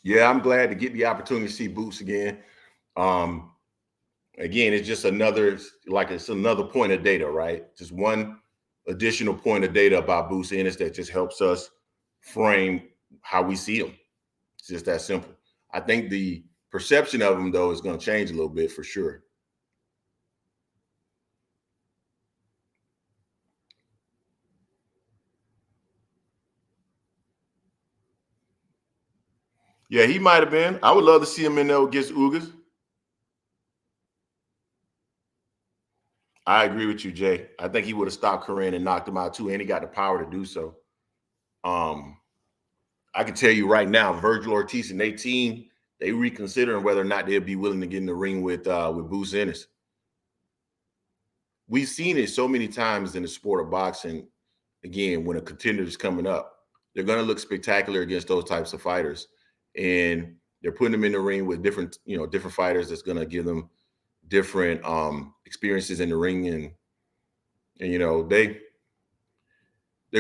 Yeah, I'm glad to get the opportunity to see Boots again. Again, it's just another, like it's another point of data, right? Just one additional point of data about Boots Ennis that just helps us frame how we see him. It's just that simple. I think the perception of him, though, is going to change a little bit for sure. Yeah, he might have been. I would love to see him in there against Ugas. I agree with you, Jay. I think he would have stopped Corinne and knocked him out too, and he got the power to do so. I can tell you right now, Virgil Ortiz and their team, they reconsidering whether or not they'll be willing to get in the ring with Boots Ennis. We've seen it so many times in the sport of boxing. Again, when a contender is coming up, they're going to look spectacular against those types of fighters, and they're putting them in the ring with different fighters that's going to give them different experiences in the ring, and they're going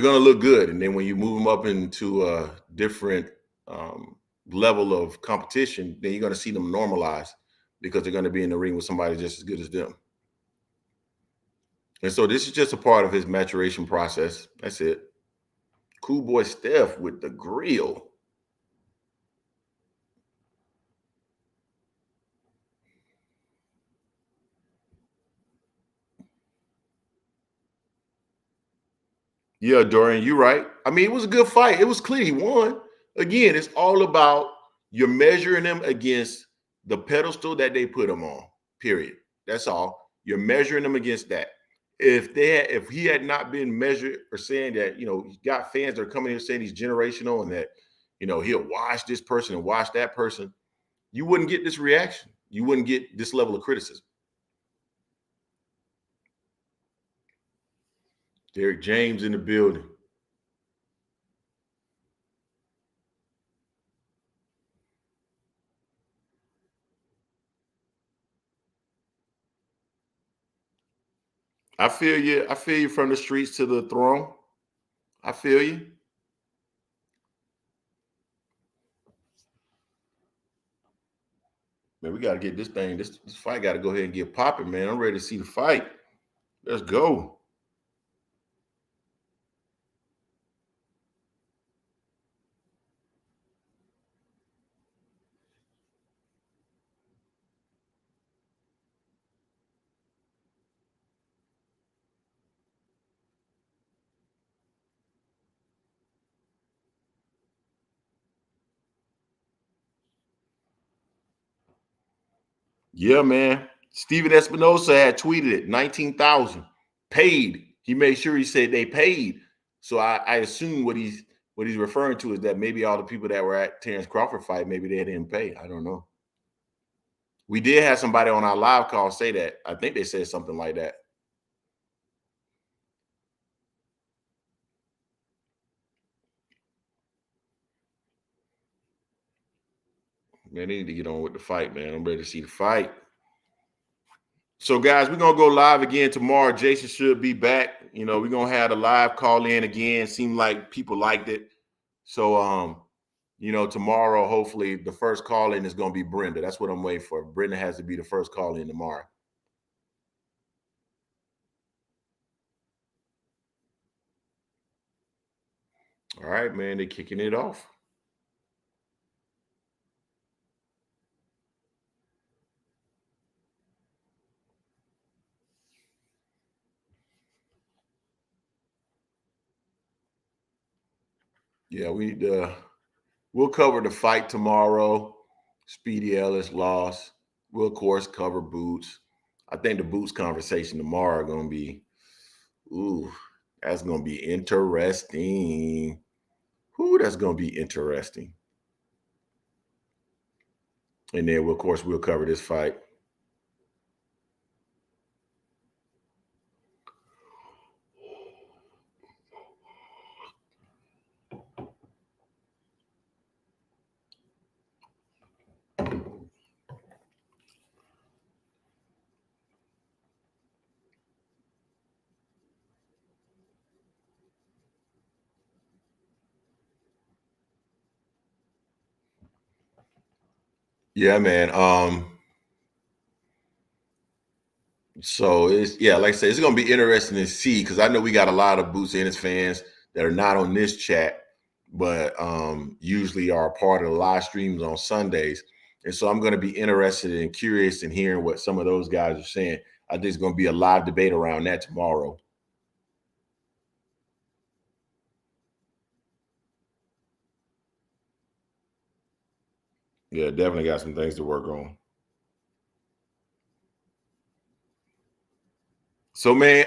to look good. And then when you move them up into a different level of competition, then you're going to see them normalize because they're going to be in the ring with somebody just as good as them. And so this is just a part of his maturation process. That's it. Cool boy Steph with the grill. Yeah, Dorian, you're right. I mean, it was a good fight. It was clear he won. Again, it's all about you're measuring him against the pedestal that they put him on, period. That's all. You're measuring him against that. If he had not been measured or saying that, he's got fans that are coming here saying he's generational and that, he'll watch this person and watch that person, you wouldn't get this reaction. You wouldn't get this level of criticism. Derek James in the building. I feel you. I feel you from the streets to the throne. I feel you. Man, we got to get this thing. This fight got to go ahead and get popping, man. I'm ready to see the fight. Let's go. Yeah, man. Steven Espinosa had tweeted it, 19,000 paid. He made sure he said they paid. So I assume what he's referring to is that maybe all the people that were at Terrence Crawford fight, maybe they didn't pay. I don't know. We did have somebody on our live call say that. I think they said something like that. Man, they need to get on with the fight, man. I'm ready to see the fight. So, guys, we're going to go live again tomorrow. Jason should be back. We're going to have the live call in again. Seemed like people liked it. So, tomorrow, hopefully, the first call in is going to be Brenda. That's what I'm waiting for. Brenda has to be the first call in tomorrow. All right, man. They're kicking it off. Yeah, we'll cover the fight tomorrow. Speedy Ellis lost. We'll, of course, cover Boots. I think the Boots conversation tomorrow are going to be, that's going to be interesting. That's going to be interesting. And then, of course, we'll cover this fight. Yeah, man. So it's like I said, it's gonna be interesting to see because I know we got a lot of Boots Ennis fans that are not on this chat, but usually are a part of the live streams on Sundays. And so I'm gonna be interested and curious in hearing what some of those guys are saying. I think it's gonna be a live debate around that tomorrow. Yeah, definitely got some things to work on. So man,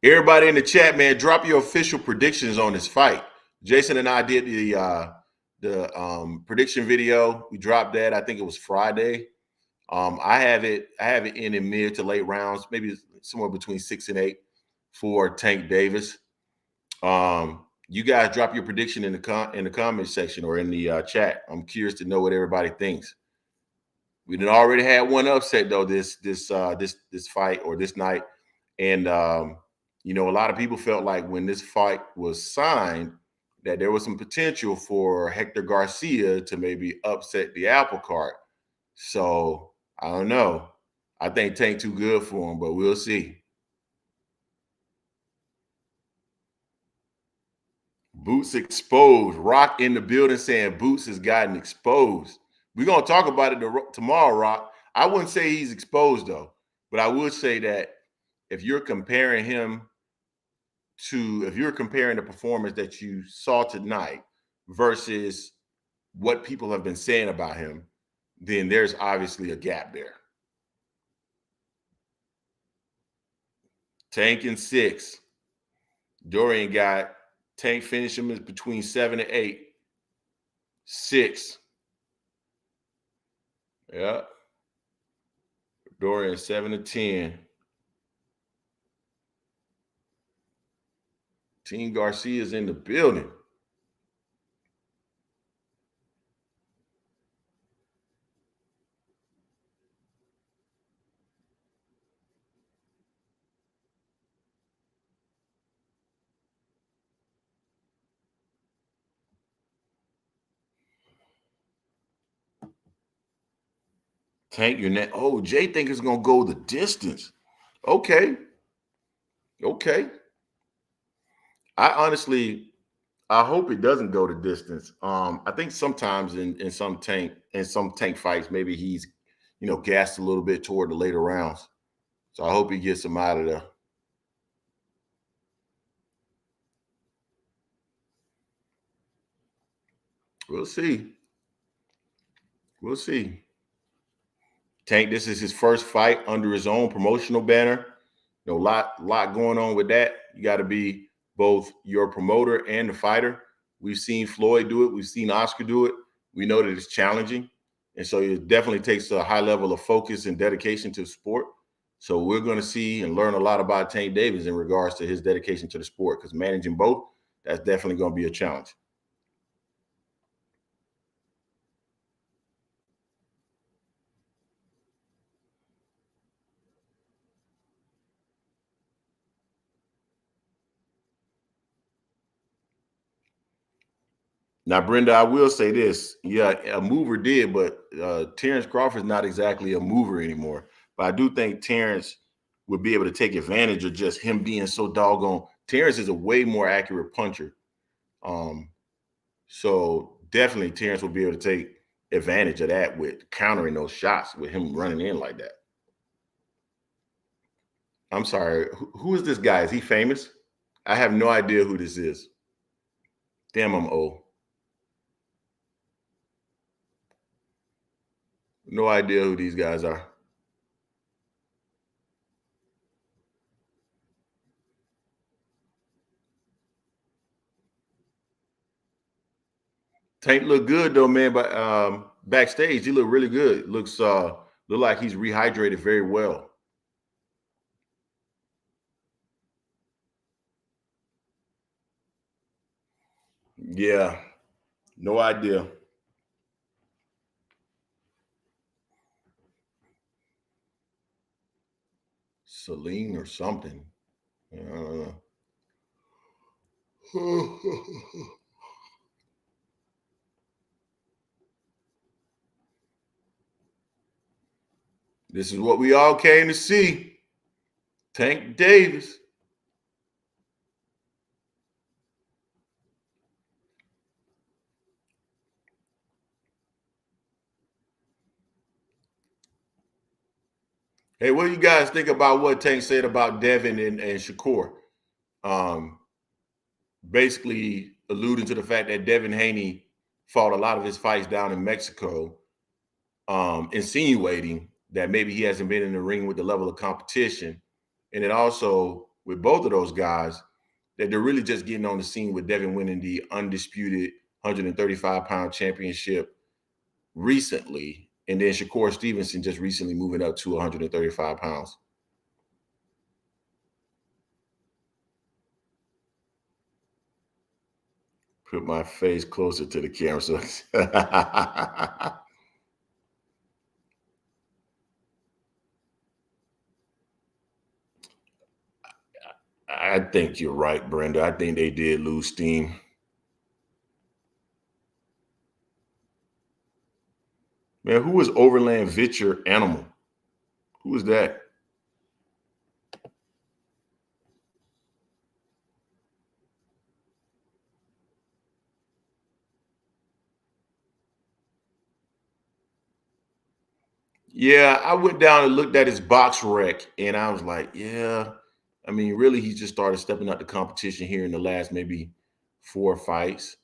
everybody in the chat, man, drop your official predictions on this fight. Jason and I did the prediction video. We dropped that. I think it was Friday. I have it in mid to late rounds, maybe somewhere between 6 and 8 for Tank Davis. You guys drop your prediction in the comment section or in the chat. I'm curious to know what everybody thinks. We did already had one upset though this fight or this night, and you know, a lot of people felt like when this fight was signed that there was some potential for Hector Garcia to maybe upset the apple cart. So I don't know. I think Tank too good for him, but we'll see. Boots exposed. Rock in the building saying Boots has gotten exposed. We're gonna talk about it tomorrow, Rock. I wouldn't say he's exposed though, but I would say that if you're comparing the performance that you saw tonight versus what people have been saying about him, then there's obviously a gap there. Tank in 6. Dorian got Tank finish him is between 7 and 8. 6. Yeah. Dorian 7 to 10. Team Garcia is in the building. Tank, your net. Oh, Jay think it's gonna go the distance. Okay. I hope it doesn't go the distance. I think sometimes in some tank fights, maybe he's gassed a little bit toward the later rounds. So I hope he gets him out of there. We'll see. Tank, this is his first fight under his own promotional banner. A lot going on with that. You got to be both your promoter and the fighter. We've seen Floyd do it. We've seen Oscar do it. We know that it's challenging. And so it definitely takes a high level of focus and dedication to the sport. So we're going to see and learn a lot about Tank Davis in regards to his dedication to the sport, because managing both, that's definitely going to be a challenge. Now, Brenda, I will say this. Yeah, a mover did, but Terrence Crawford's not exactly a mover anymore. But I do think Terrence would be able to take advantage of just him being so doggone. Terrence is a way more accurate puncher. So definitely Terrence will be able to take advantage of that with countering those shots with him running in like that. I'm sorry. Who is this guy? Is he famous? I have no idea who this is. Damn, I'm old. No idea who these guys are. Tank look good though, man. But backstage, he look really good. Look like he's rehydrated very well. Yeah, no idea. Celine or something. This is what we all came to see. Tank Davis. Hey, what do you guys think about what Tank said about Devin and Shakur? Basically alluding to the fact that Devin Haney fought a lot of his fights down in Mexico, insinuating that maybe he hasn't been in the ring with the level of competition. And then also with both of those guys, that they're really just getting on the scene with Devin winning the undisputed 135-pound championship recently. And then Shakur Stevenson just recently moving up to 135 pounds. Put my face closer to the camera. So I think you're right, Brenda. I think they did lose steam. Man, who is Overland Vitcher Animal? Who is that? Yeah, I went down and looked at his box rec, and I was like, yeah. I mean, really, he just started stepping up the competition here in the last maybe 4 fights.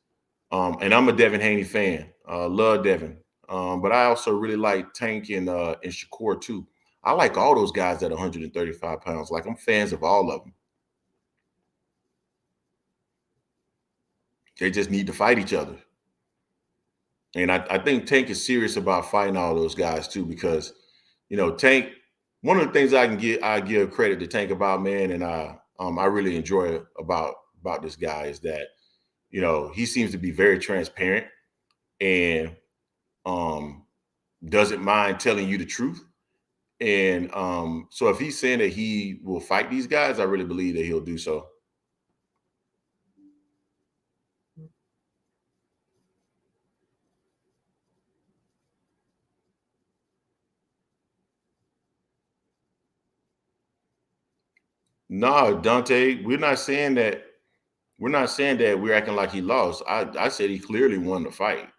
And I'm a Devin Haney fan. Love Devin. But I also really like Tank and Shakur too. I like all those guys at 135 pounds. Like, I'm fans of all of them. They just need to fight each other. And I think Tank is serious about fighting all those guys too, because, you know, Tank, one of the things I give credit to Tank about, man, and I really enjoy about this guy is that, you know, he seems to be very transparent and doesn't mind telling you the truth. And so if he's saying that he will fight these guys, I really believe that he'll do so. No, Dante, we're not saying that we're acting like he lost. I said he clearly won the fight.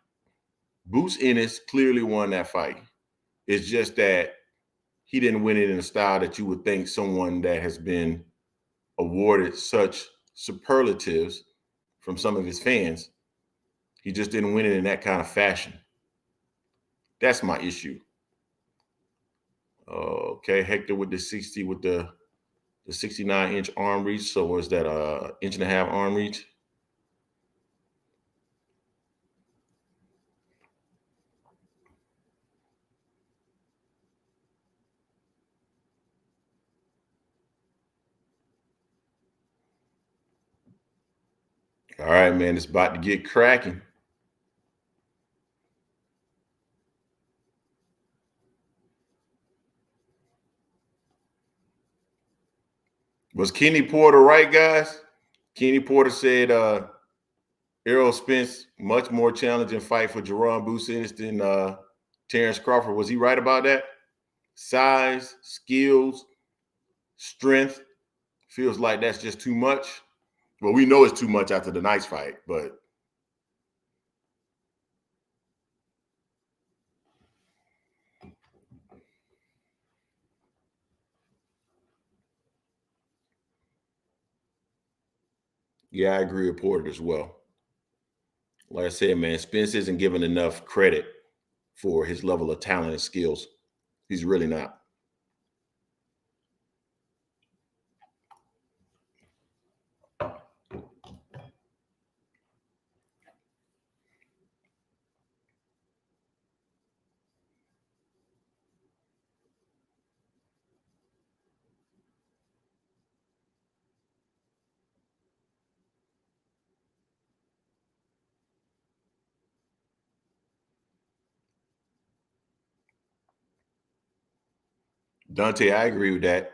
Boots Ennis clearly won that fight. It's just that he didn't win it in a style that you would think someone that has been awarded such superlatives from some of his fans, he just didn't win it in that kind of fashion. That's my issue. Okay, Hector with the 60 with the 69-inch arm reach. So was that a inch and a half arm reach? All right, man, it's about to get cracking. Was Kenny Porter right, guys? Kenny Porter said Errol Spence, much more challenging fight for Jaron Boots Ennis than Terrence Crawford. Was he right about that? Size, skills, strength. Feels like that's just too much. Well, we know it's too much after the Knights fight, but yeah, I agree with Porter as well. Like I said, man, Spence isn't given enough credit for his level of talent and skills. He's really not. Dante, I agree with that.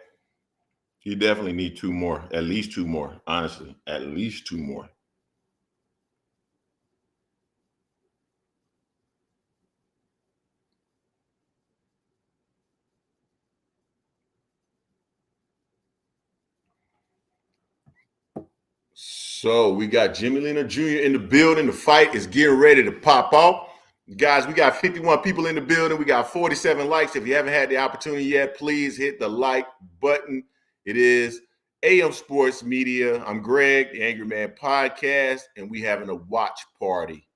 You definitely need 2 more, at least 2 more, honestly, at least 2 more. So we got Jimmy Leonard Jr. in the building. The fight is getting ready to pop off. Guys, we got 51 people in the building. We got 47 likes. If you haven't had the opportunity yet, please hit the like button. It is AM Sports Media. I'm Greg, the Angry Man Podcast, and we having a watch party.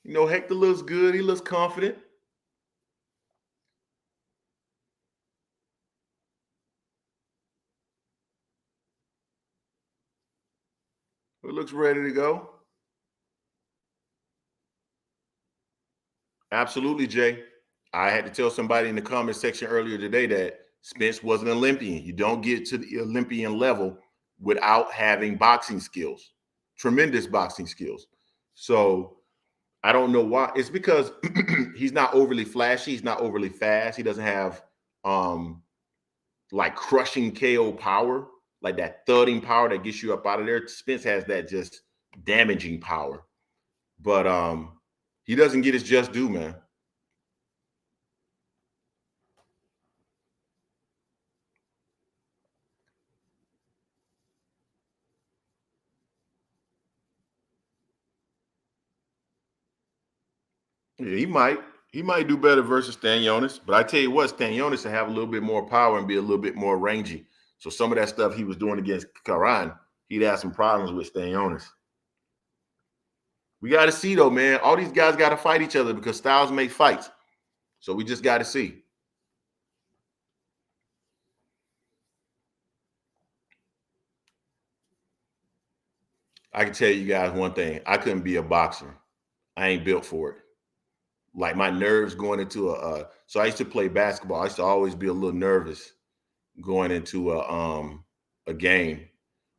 You know, Hector looks good. He looks confident. It looks ready to go. Absolutely, Jay. I had to tell somebody in the comment section earlier today that Spence was an Olympian. You don't get to the Olympian level without having boxing skills, tremendous boxing skills. So I don't know why. It's because he's not overly flashy. He's not overly fast. He doesn't have like crushing KO power, like that thudding power that gets you up out of there. Spence has that just damaging power. But he doesn't get his just due, man. Yeah, he might do better versus Stanionis, but I tell you what, Stanionis will have a little bit more power and be a little bit more rangy. So some of that stuff he was doing against Karan, he'd have some problems with Stanionis. We got to see though, man. All these guys got to fight each other because styles make fights. So we just got to see. I can tell you guys one thing. I couldn't be a boxer. I ain't built for it. Like my nerves going into so I used to play basketball. I used to always be a little nervous going into a game,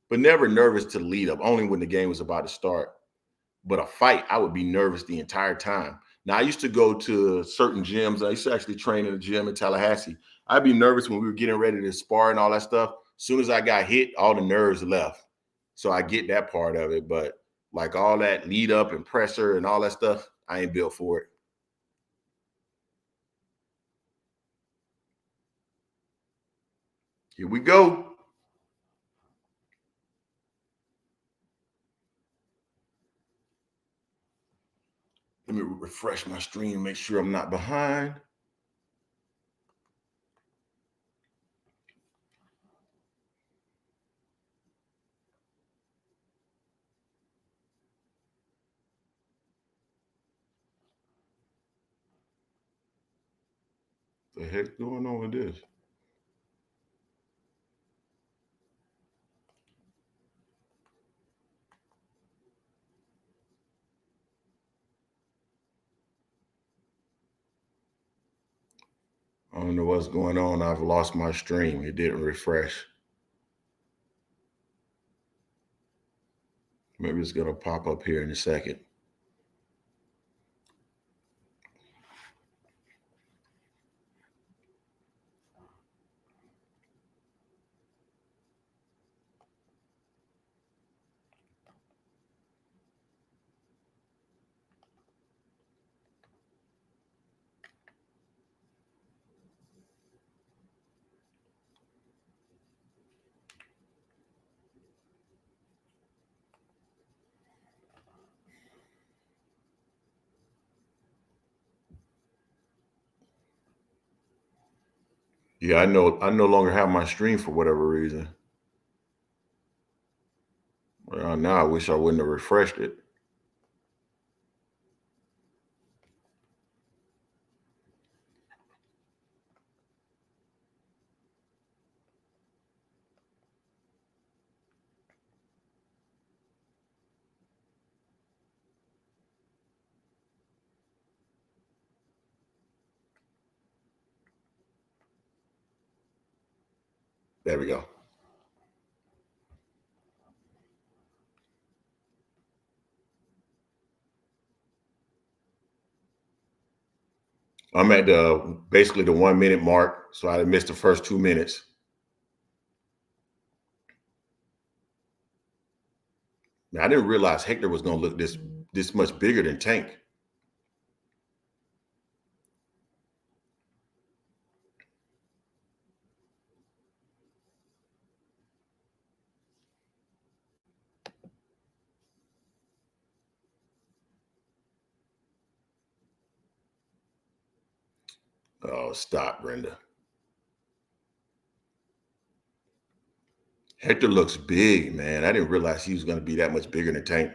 but never nervous to lead up, only when the game was about to start. But a fight, I would be nervous the entire time. Now, I used to go to certain gyms. I used to actually train in a gym in Tallahassee. I'd be nervous when we were getting ready to spar and all that stuff. As soon as I got hit, all the nerves left. So I get that part of it. But like all that lead up and pressure and all that stuff, I ain't built for it. Here we go. Let me refresh my stream, make sure I'm not behind. The heck going on with this? I don't know what's going on. I've lost my stream. It didn't refresh. Maybe it's going to pop up here in a second. Yeah, I know. I no longer have my stream for whatever reason. Well, now I wish I wouldn't have refreshed it. There we go. I'm at basically the 1 minute mark, so I missed the first 2 minutes. Now, I didn't realize Hector was going to look this much bigger than Tank. Oh, stop, Brenda. Hector looks big, man. I didn't realize he was going to be that much bigger than Tank.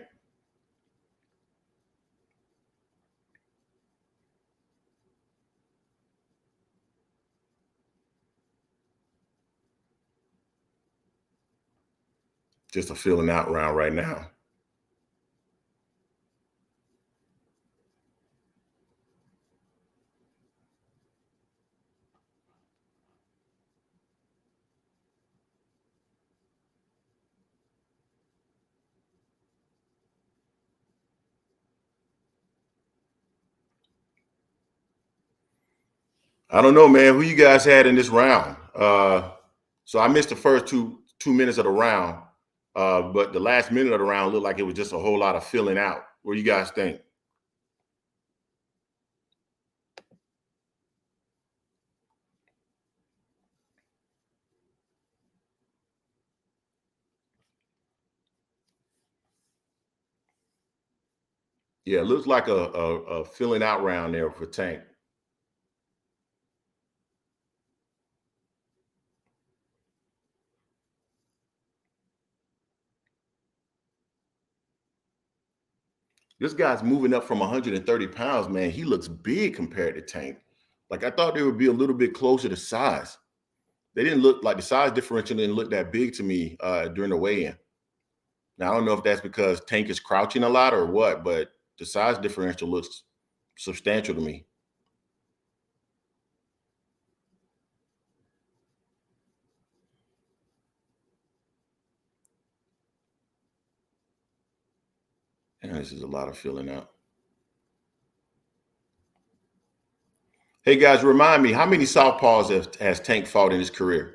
Just a filling out round right now. I don't know, man. Who you guys had in this round? So I missed the first two minutes of the round, but the last minute of the round looked like it was just a whole lot of filling out. What do you guys think? Yeah, it looks like a filling out round there for Tank. This guy's moving up from 130 pounds, man. He looks big compared to Tank. Like, I thought they would be a little bit closer to size. They didn't look like the size differential didn't look that big to me during the weigh-in. Now, I don't know if that's because Tank is crouching a lot or what, but the size differential looks substantial to me. And this is a lot of filling out. Hey, guys, remind me, how many southpaws has Tank fought in his career?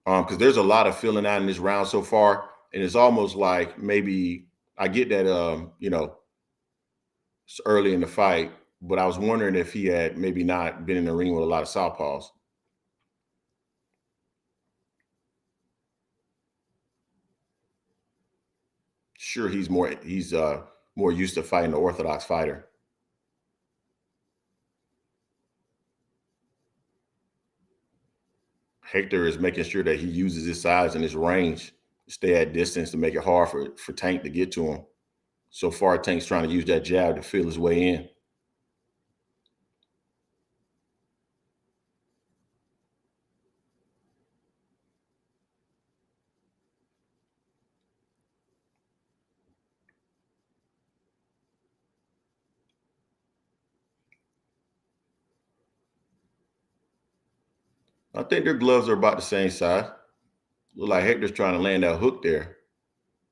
Because there's a lot of filling out in this round so far, and it's almost like maybe I get that, it's early in the fight, but I was wondering if he had maybe not been in the ring with a lot of southpaws. Sure, he's more used to fighting the orthodox fighter. Hector is making sure that he uses his size and his range to stay at distance to make it hard for Tank to get to him. So far, Tank's trying to use that jab to feel his way in. I think their gloves are about the same size. Look like Hector's trying to land that hook there.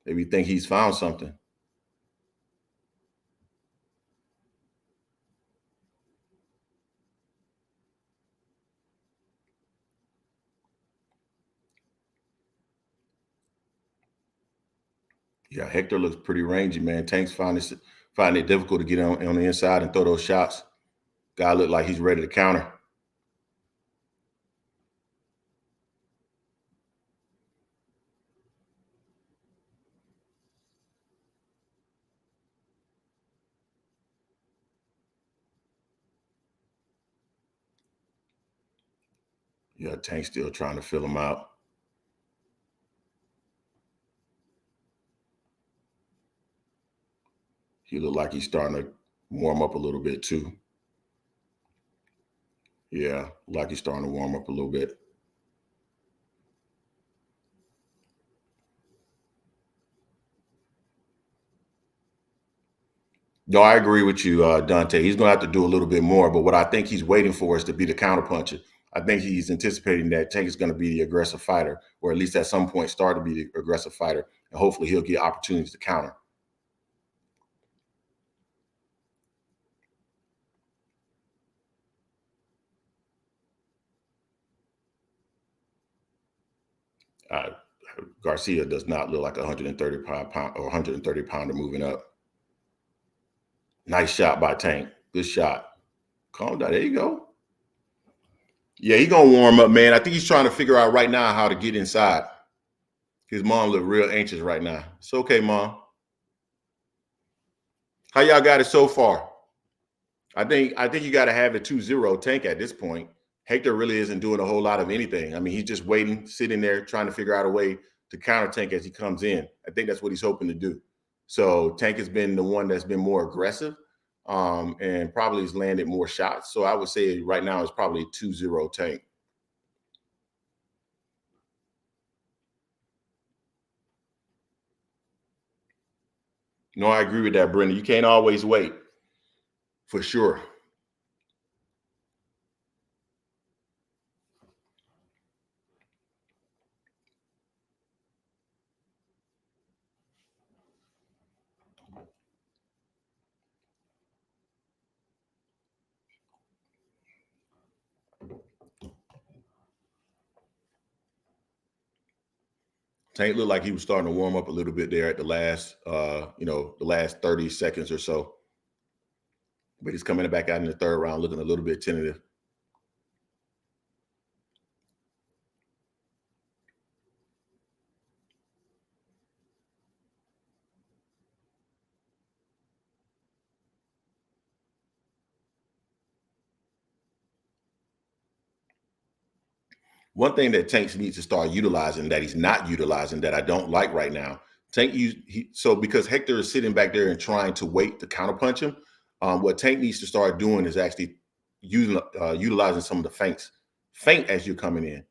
Maybe think he's found something. Yeah, Hector looks pretty rangy, man. Tank's finding it difficult to get on the inside and throw those shots. Guy looked like he's ready to counter. Yeah, Tank's still trying to fill him out. He looked like he's starting to warm up a little bit too. Yeah, like he's starting to warm up a little bit. No, I agree with you, Dante. He's going to have to do a little bit more, but what I think he's waiting for is to be the counterpuncher. I think he's anticipating that Tank is going to be the aggressive fighter, or at least at some point start to be the aggressive fighter, and hopefully he'll get opportunities to counter. Garcia does not look like a 130 pounder moving up. Nice shot by Tank. Good shot. Calm down. There you go. Yeah, he's going to warm up, man. I think he's trying to figure out right now how to get inside. His mom look real anxious right now. It's okay, Mom. How y'all got it so far? I think you got to have a 2-0 Tank at this point. Hector really isn't doing a whole lot of anything. I mean, he's just waiting, sitting there, trying to figure out a way to counter Tank as he comes in. I think that's what he's hoping to do. So Tank has been the one that's been more aggressive, and probably has landed more shots. So I would say right now it's probably 2-0 Tank. No, I agree with that, Brendan. You can't always wait, for sure. Tank looked like he was starting to warm up a little bit there at the last, the last 30 seconds or so. But he's coming back out in the third round looking a little bit tentative. One thing that Tank needs to start utilizing that he's not utilizing that I don't like right now, so because Hector is sitting back there and trying to wait to counterpunch him, what Tank needs to start doing is actually utilizing some of the feints. Feint as you're coming in.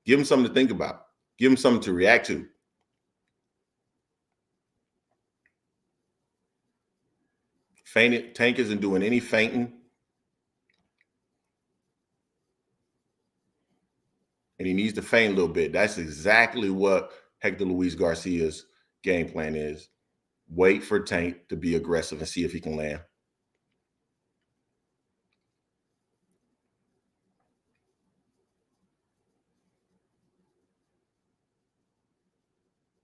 Give him something to think about. Give him something to react to. Tank isn't doing any feinting. And he needs to feint a little bit. That's exactly what Hector Luis Garcia's game plan is. Wait for Tank to be aggressive and see if he can land.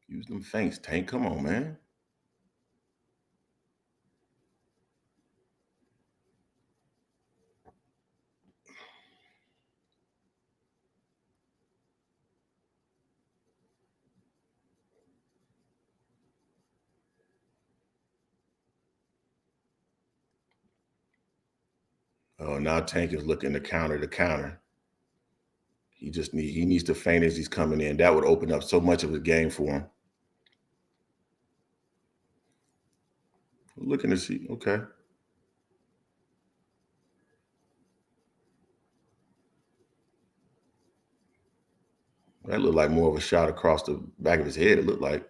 Use them feints, Tank. Come on, man. Oh, now Tank is looking to counter the counter. He needs to feint as he's coming in. That would open up so much of the game for him. Looking to see, okay. That looked like more of a shot across the back of his head, it looked like.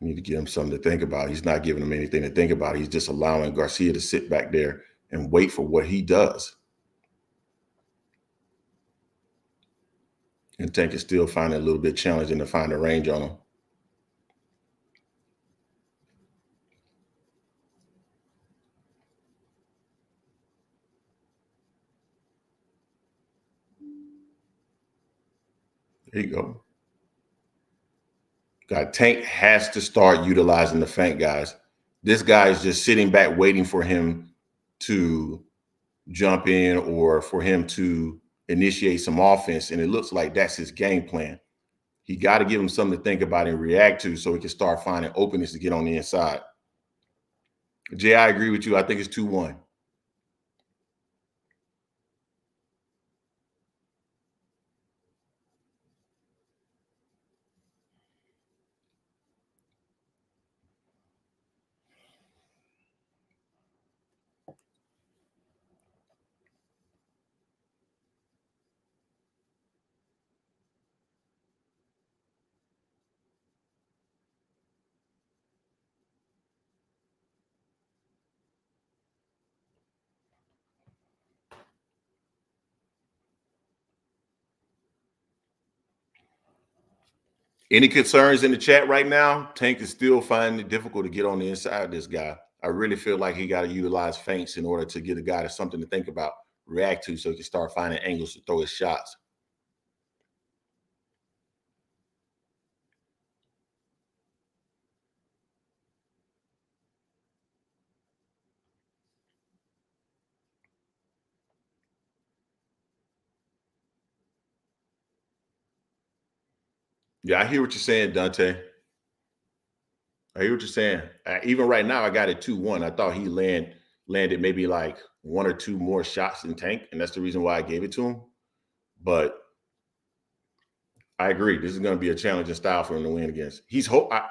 Need to give him something to think about. He's not giving him anything to think about. He's just allowing Garcia to sit back there and wait for what he does. And Tank is still finding it a little bit challenging to find a range on him. There you go. Tank has to start utilizing the feint, guys. This guy is just sitting back waiting for him to jump in or for him to initiate some offense, and it looks like that's his game plan. He got to give him something to think about and react to so he can start finding openings to get on the inside. Jay, I agree with you. I think it's 2-1. Any concerns in the chat right now? Tank is still finding it difficult to get on the inside of this guy. I really feel like he got to utilize feints in order to get a guy to something to think about, react to, so he can start finding angles to throw his shots. Yeah, I hear what you're saying, Dante. I hear what you're saying. Even right now, I got it 2-1. I thought he landed maybe like 1 or 2 more shots than Tank, and that's the reason why I gave it to him. But I agree. This is going to be a challenging style for him to win against.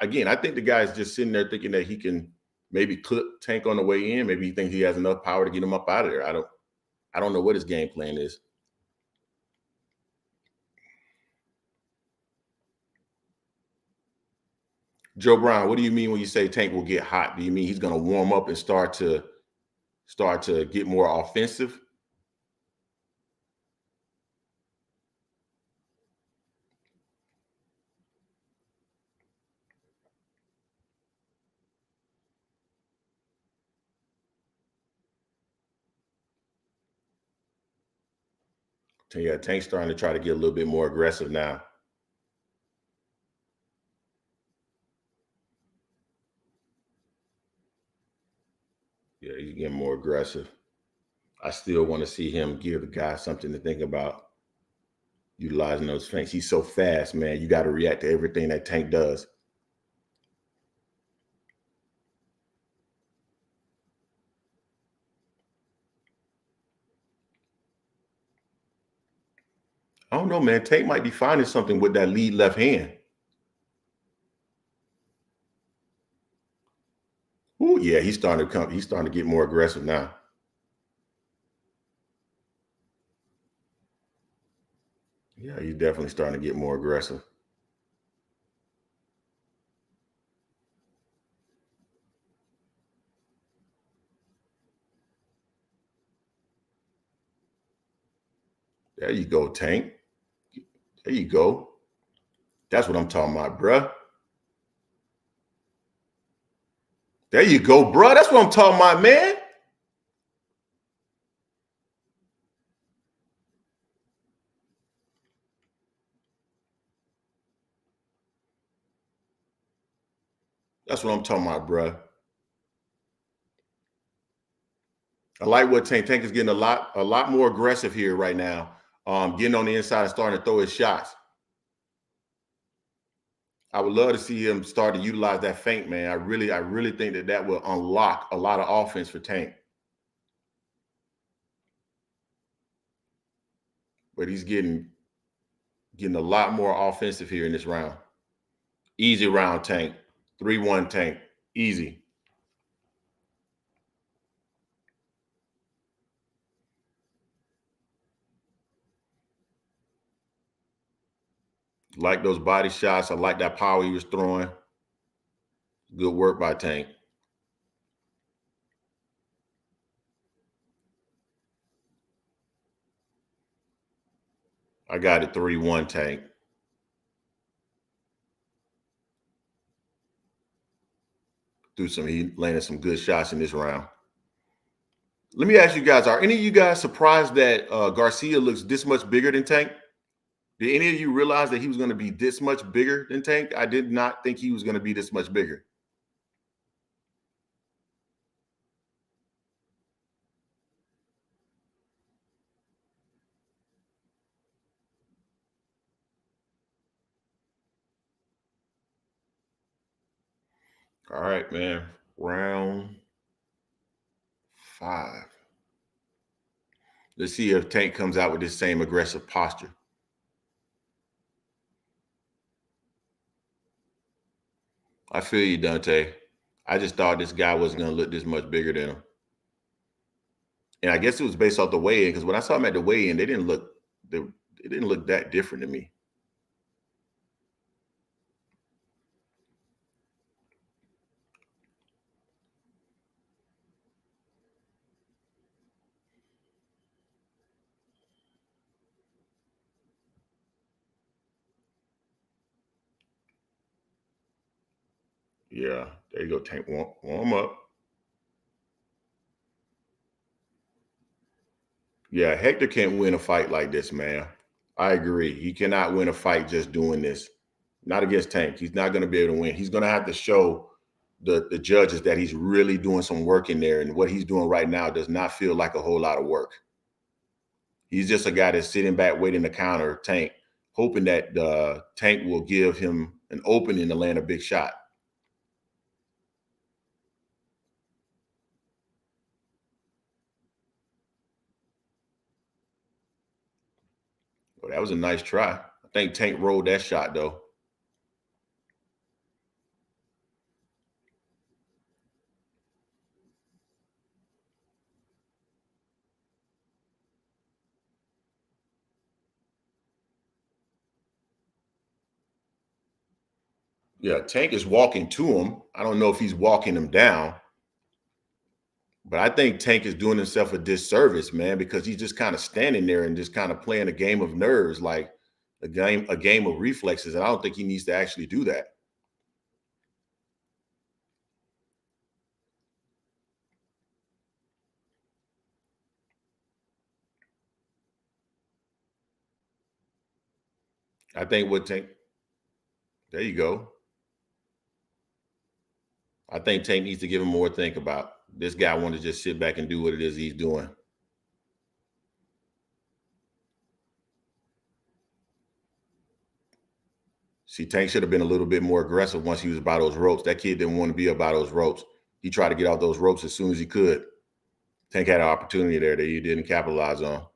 Again, I think the guy's just sitting there thinking that he can maybe clip Tank on the way in. Maybe he thinks he has enough power to get him up out of there. I don't know what his game plan is. Joe Brown, what do you mean when you say Tank will get hot? Do you mean he's going to warm up and start to get more offensive? Yeah, Tank's starting to try to get a little bit more aggressive now. Yeah, he's getting more aggressive. I still want to see him give the guy something to think about, utilizing those feints. He's so fast, man. You got to react to everything that Tank does. I don't know, man. Tank might be finding something with that lead left hand. Oh, yeah, he's starting to get more aggressive now. Yeah, he's definitely starting to get more aggressive. There you go, Tank. There you go. That's what I'm talking about, bruh. There you go, bruh. That's what I'm talking about, man. That's what I'm talking about, bruh. I like what Tank is getting a lot more aggressive here right now. Getting on the inside and starting to throw his shots. I would love to see him start to utilize that feint, man. I really think that will unlock a lot of offense for Tank. But he's getting a lot more offensive here in this round. Easy round, Tank. 3-1 Tank. Easy. Like those body shots. I like that power he was throwing. Good work by Tank. I got it 3-1 Tank. He landed some good shots in this round. Let me ask you guys, are any of you guys surprised that Garcia looks this much bigger than Tank? Did any of you realize that he was going to be this much bigger than Tank? I did not think he was going to be this much bigger. All right, man. Round 5. Let's see if Tank comes out with this same aggressive posture. I feel you, Dante. I just thought this guy wasn't going to look this much bigger than him. And I guess it was based off the weigh-in, because when I saw him at the weigh-in, they didn't look that different to me. Yeah, there you go, Tank. Warm up. Yeah, Hector can't win a fight like this, man. I agree. He cannot win a fight just doing this. Not against Tank. He's not going to be able to win. He's going to have to show the judges that he's really doing some work in there. And what he's doing right now does not feel like a whole lot of work. He's just a guy that's sitting back waiting to counter Tank. hoping that Tank will give him an opening to land a big shot. Well, that was a nice try. I think Tank rolled that shot, though. Yeah, Tank is walking to him. I don't know if he's walking him down, but I think Tank is doing himself a disservice, man, because he's just kind of standing there and just kind of playing a game of nerves, like a game of reflexes. And I don't think he needs to actually do that. I think what Tank, there you go. I think Tank needs to give him more to think about. This guy wants to just sit back and do what it is he's doing. See, Tank should have been a little bit more aggressive once he was by those ropes. That kid didn't want to be up by those ropes. He tried to get off those ropes as soon as he could. Tank had an opportunity there that he didn't capitalize on.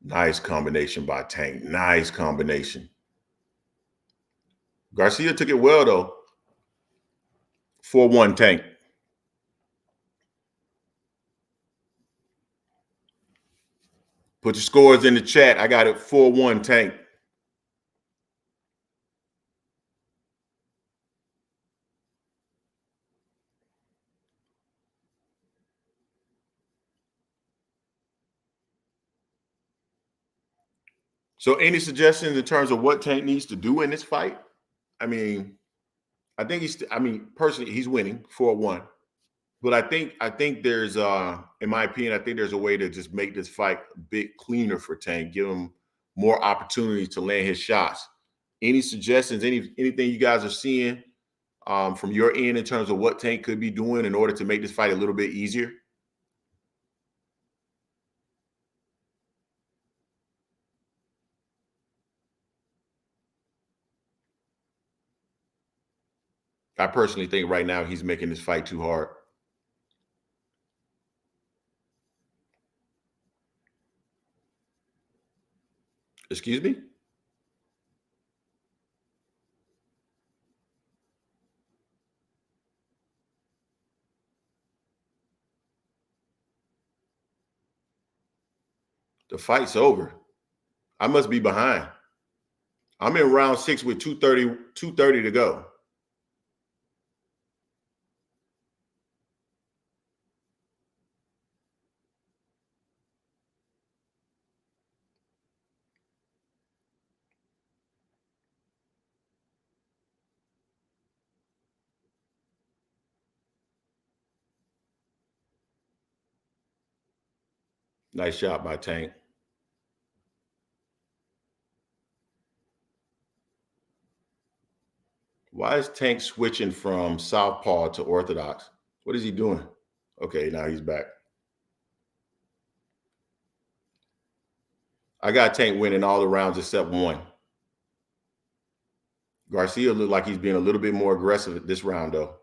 Nice combination by Tank. Nice combination. Garcia took it well, though. 4-1 Tank. Put your scores in the chat. I got it 4-1 Tank. So any suggestions in terms of what Tank needs to do in this fight? I mean, I think personally, he's winning 4-1. But I think there's in my opinion, I think there's a way to just make this fight a bit cleaner for Tank, give him more opportunities to land his shots. Any suggestions, anything you guys are seeing from your end in terms of what Tank could be doing in order to make this fight a little bit easier? I personally think right now he's making this fight too hard. Excuse me? The fight's over. I must be behind. I'm in round 6 with 230 to go. Nice shot by Tank. Why is Tank switching from southpaw to orthodox? What is he doing? Okay, now he's back. I got Tank winning all the rounds except one. Garcia looked like he's being a little bit more aggressive this round, though.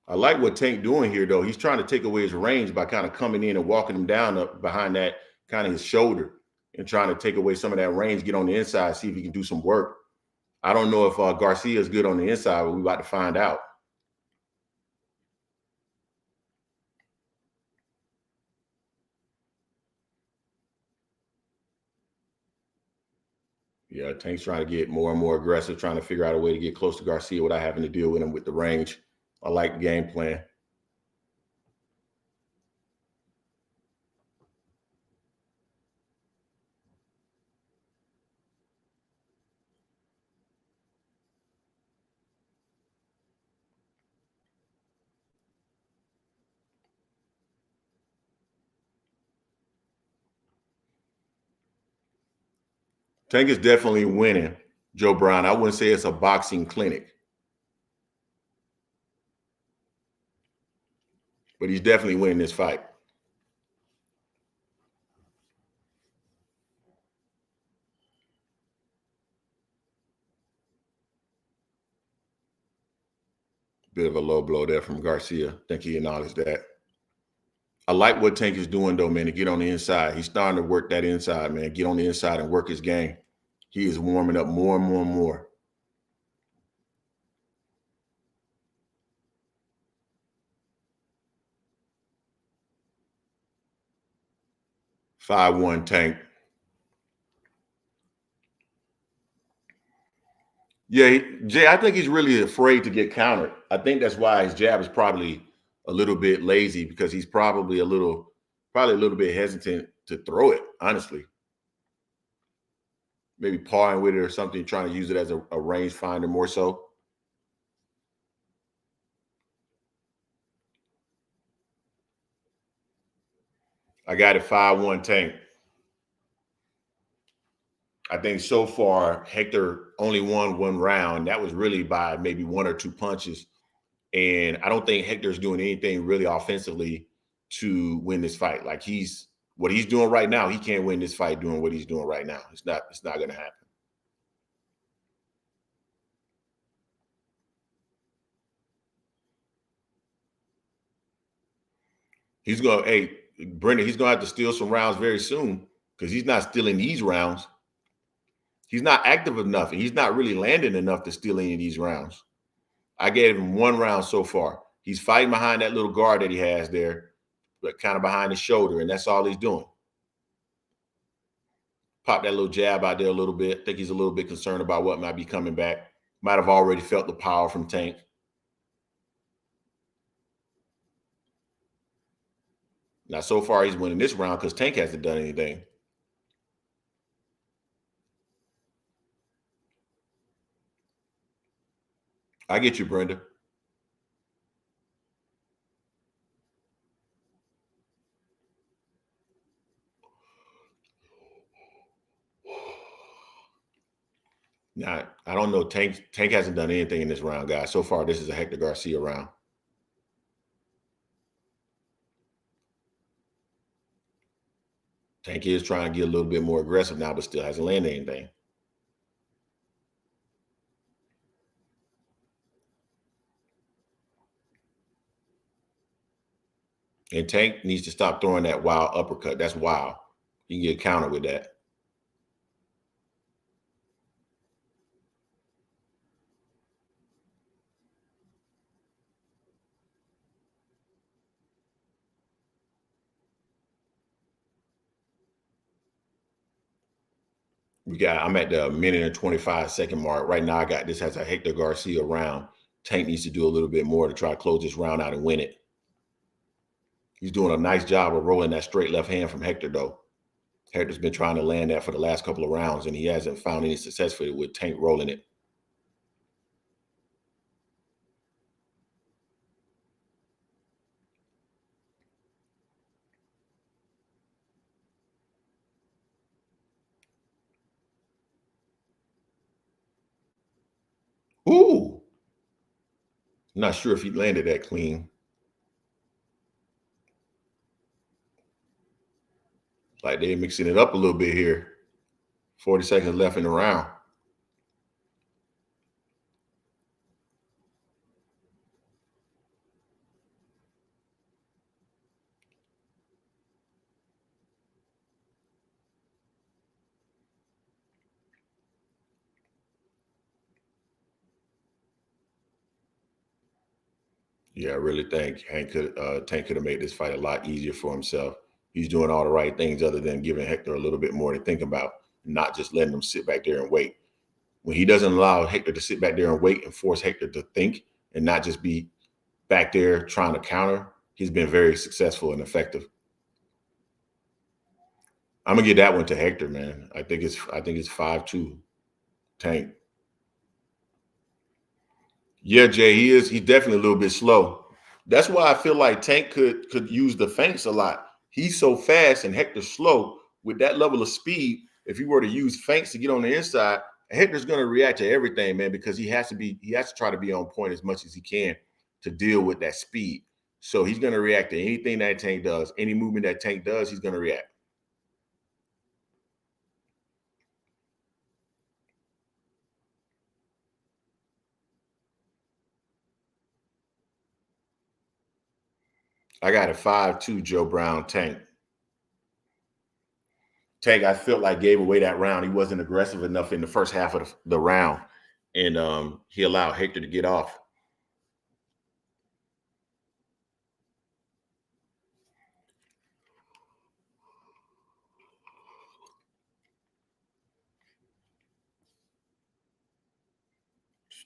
I like what Tank doing here, though. He's trying to take away his range by kind of coming in and walking him down up behind that kind of his shoulder and trying to take away some of that range, get on the inside, see if he can do some work. I don't know if Garcia is good on the inside, but we're about to find out. Yeah, Tank's trying to get more and more aggressive, trying to figure out a way to get close to Garcia without having to deal with him with the range. I like the game plan. Tank is definitely winning, Joe Brown. I wouldn't say it's a boxing clinic, but he's definitely winning this fight. Bit of a low blow there from Garcia. I think he acknowledged that. I like what Tank is doing, though, man, to get on the inside. He's starting to work that inside, man. Get on the inside and work his game. He is warming up more and more and more. Five-one Tank. Yeah, Jay, I think he's really afraid to get countered. I think that's why his jab is probably a little bit lazy, because he's probably a little bit hesitant to throw it, honestly. Maybe pawing with it or something, trying to use it as a range finder more so. I got it 5-1 Tank. I think so far, Hector only won one round. That was really by maybe one or two punches. And I don't think Hector's doing anything really offensively to win this fight. Like, what he's doing right now, he can't win this fight doing what he's doing right now. It's not going to happen. Brendan, he's going to have to steal some rounds very soon, because he's not stealing these rounds. He's not active enough, and he's not really landing enough to steal any of these rounds. I gave him one round so far. He's fighting behind that little guard that he has there, but kind of behind his shoulder, and that's all he's doing. Pop that little jab out there a little bit. I think he's a little bit concerned about what might be coming back. Might have already felt the power from Tank. Now, so far, he's winning this round because Tank hasn't done anything. I get you, Brenda. Now, I don't know. Tank hasn't done anything in this round, guys. So far, this is a Hector Garcia round. Tank is trying to get a little bit more aggressive now, but still hasn't landed anything. And Tank needs to stop throwing that wild uppercut. That's wild. You can get countered with that. I'm at the minute and 25-second mark. Right now, I got this as a Hector Garcia round. Tank needs to do a little bit more to try to close this round out and win it. He's doing a nice job of rolling that straight left hand from Hector, though. Hector's been trying to land that for the last couple of rounds, and he hasn't found any success with it, with Tank rolling it. Ooh. Not sure if he landed that clean. Like, they're mixing it up a little bit here. 40 seconds left in the round. Yeah, I really think Tank could have made this fight a lot easier for himself. He's doing all the right things other than giving Hector a little bit more to think about, not just letting him sit back there and wait. When he doesn't allow Hector to sit back there and wait and force Hector to think and not just be back there trying to counter, he's been very successful and effective. I'm gonna give that one to Hector, man. I think it's 5-2 Tank. Yeah, Jay, he's definitely a little bit slow. That's why I feel like Tank could use the feints a lot. He's so fast and Hector's slow. With that level of speed, if he were to use feints to get on the inside, Hector's going to react to everything, man, because he has to try to be on point as much as he can to deal with that speed. So he's going to react to anything that Tank does. Any movement that Tank does, he's going to react. I got a 5-2 Joe Brown Tank. Tank, I felt like gave away that round. He wasn't aggressive enough in the first half of the round, and he allowed Hector to get off.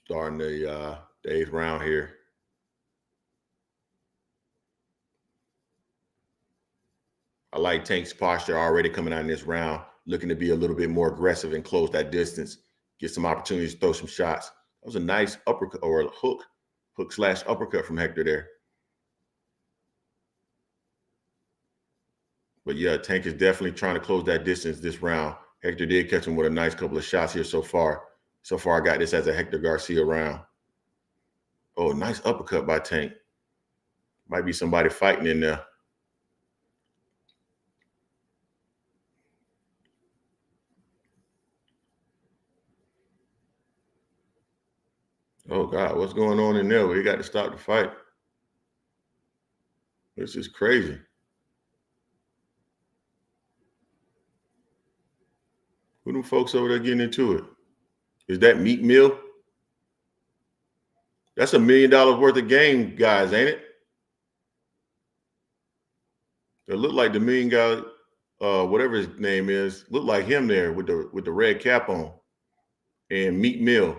Starting the 8th round here. I like Tank's posture already coming out in this round, looking to be a little bit more aggressive and close that distance, get some opportunities to throw some shots. That was a nice uppercut or hook/uppercut from Hector there. But yeah, Tank is definitely trying to close that distance this round. Hector did catch him with a nice couple of shots here so far. So far, I got this as a Hector Garcia round. Oh, nice uppercut by Tank. Might be somebody fighting in there. Oh, God, what's going on in there? We got to stop the fight. This is crazy. Who them folks over there getting into it? Is that Meat Mill? That's $1 million worth of game, guys, ain't it? It looked like the million guy, whatever his name is, looked like him there with the red cap on. And Meat Mill.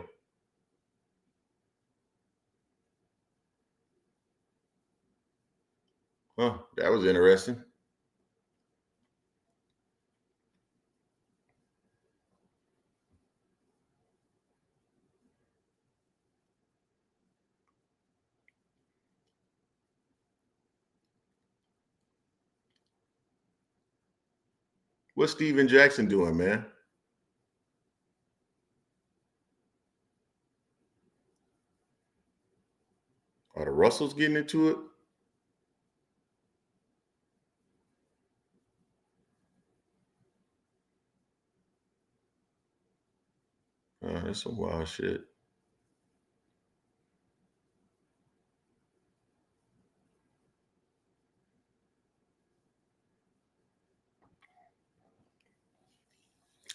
Huh, that was interesting. What's Steven Jackson doing, man? Are the Russells getting into it? That's some wild shit.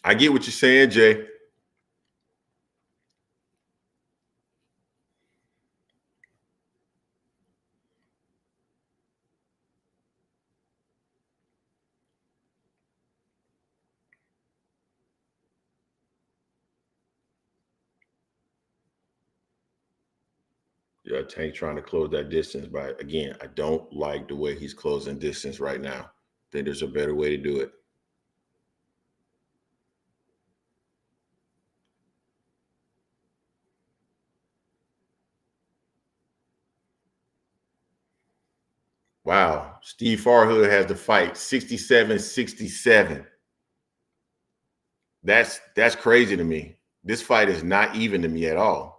I get what you're saying, Jay. Yeah, Tank trying to close that distance, but again, I don't like the way he's closing distance right now. I think there's a better way to do it. Wow, Steve Farhood has the fight 67-67. That's crazy to me. This fight is not even to me at all.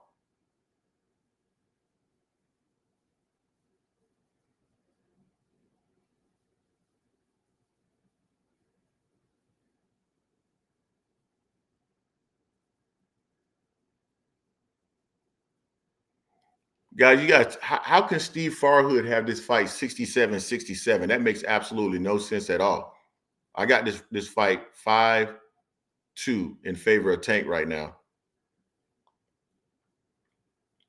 Guys, how can Steve Farhood have this fight 67-67? That makes absolutely no sense at all. I got this fight 5-2 in favor of Tank right now.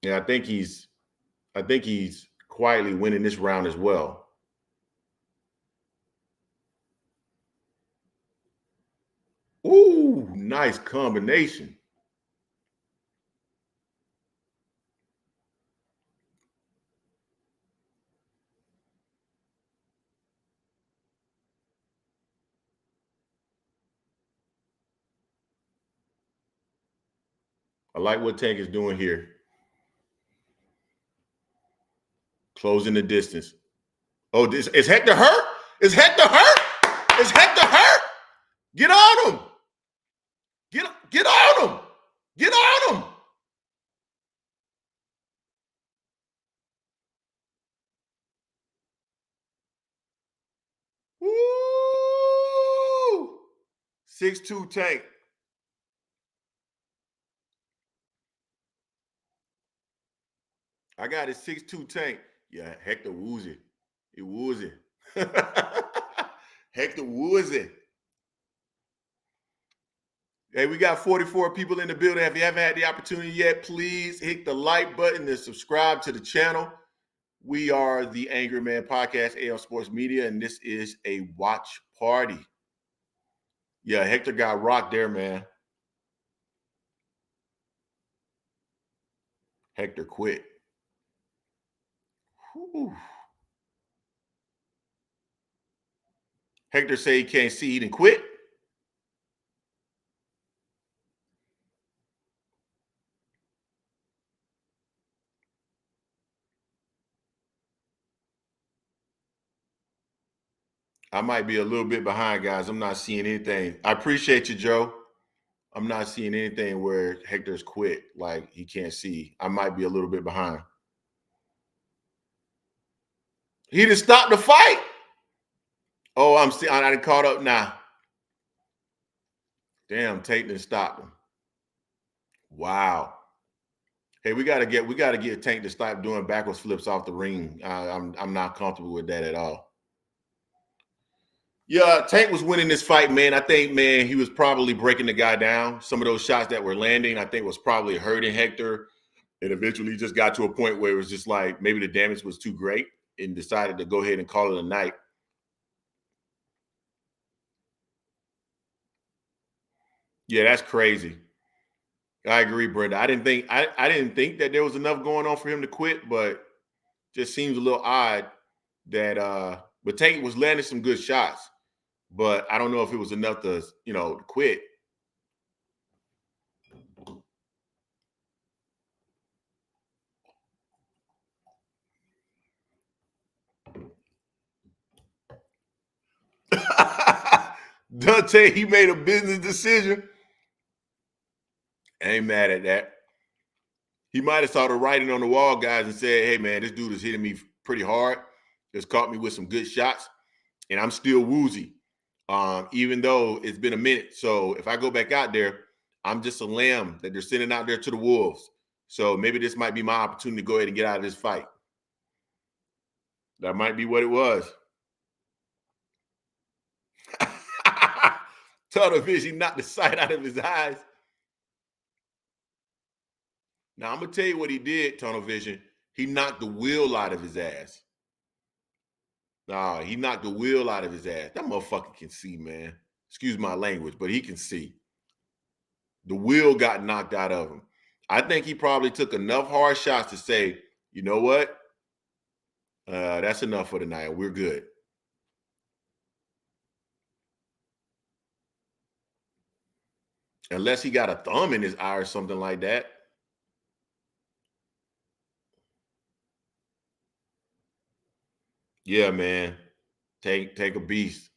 And I think he's quietly winning this round as well. Ooh, nice combination. I like what Tank is doing here. Closing the distance. Oh, is Hector hurt? Is Hector hurt? Is Hector hurt? Get on him. Get on him. Get on him. Woo! 6'2" Tank. I got his 6'2" Tank. Yeah, Hector woozy. He woozy. Hector woozy. Hey, we got 44 people in the building. If you haven't had the opportunity yet, please hit the like button and subscribe to the channel. We are the Angry Man Podcast, AL Sports Media, and this is a watch party. Yeah, Hector got rocked there, man. Hector quit. Whew. Hector say he can't see, he didn't quit. I might be a little bit behind, guys. I'm not seeing anything. I appreciate you, Joe. I'm not seeing anything where Hector's quit, like he can't see. I might be a little bit behind. He didn't stop the fight. Oh, I done caught up now. Damn, Tate didn't stop him. Wow. Hey, we gotta get Tank to stop doing backwards flips off the ring. I'm not comfortable with that at all. Yeah, Tank was winning this fight, man. I think, man, he was probably breaking the guy down. Some of those shots that were landing, I think, was probably hurting Hector. And eventually just got to a point where it was just like maybe the damage was too great and decided to go ahead and call it a night. Yeah, that's crazy. I agree, Brenda. I didn't think that there was enough going on for him to quit, but just seems a little odd that but Tank was landing some good shots, but I don't know if it was enough to, to quit. Dante, he made a business decision. I ain't mad at that. He might have saw the writing on the wall, guys, and said, hey, man, this dude is hitting me pretty hard. Just caught me with some good shots, and I'm still woozy, even though it's been a minute. So if I go back out there, I'm just a lamb that they're sending out there to the wolves. So maybe this might be my opportunity to go ahead and get out of this fight. That might be what it was. Tunnel vision knocked the sight out of his eyes. Now, I'm going to tell you what he did, Tunnel Vision. He knocked the will out of his ass. Nah, he knocked the will out of his ass. That motherfucker can see, man. Excuse my language, but he can see. The will got knocked out of him. I think he probably took enough hard shots to say, you know what? That's enough for tonight. We're good. Unless he got a thumb in his eye or something like that. Yeah, man. Take a beast.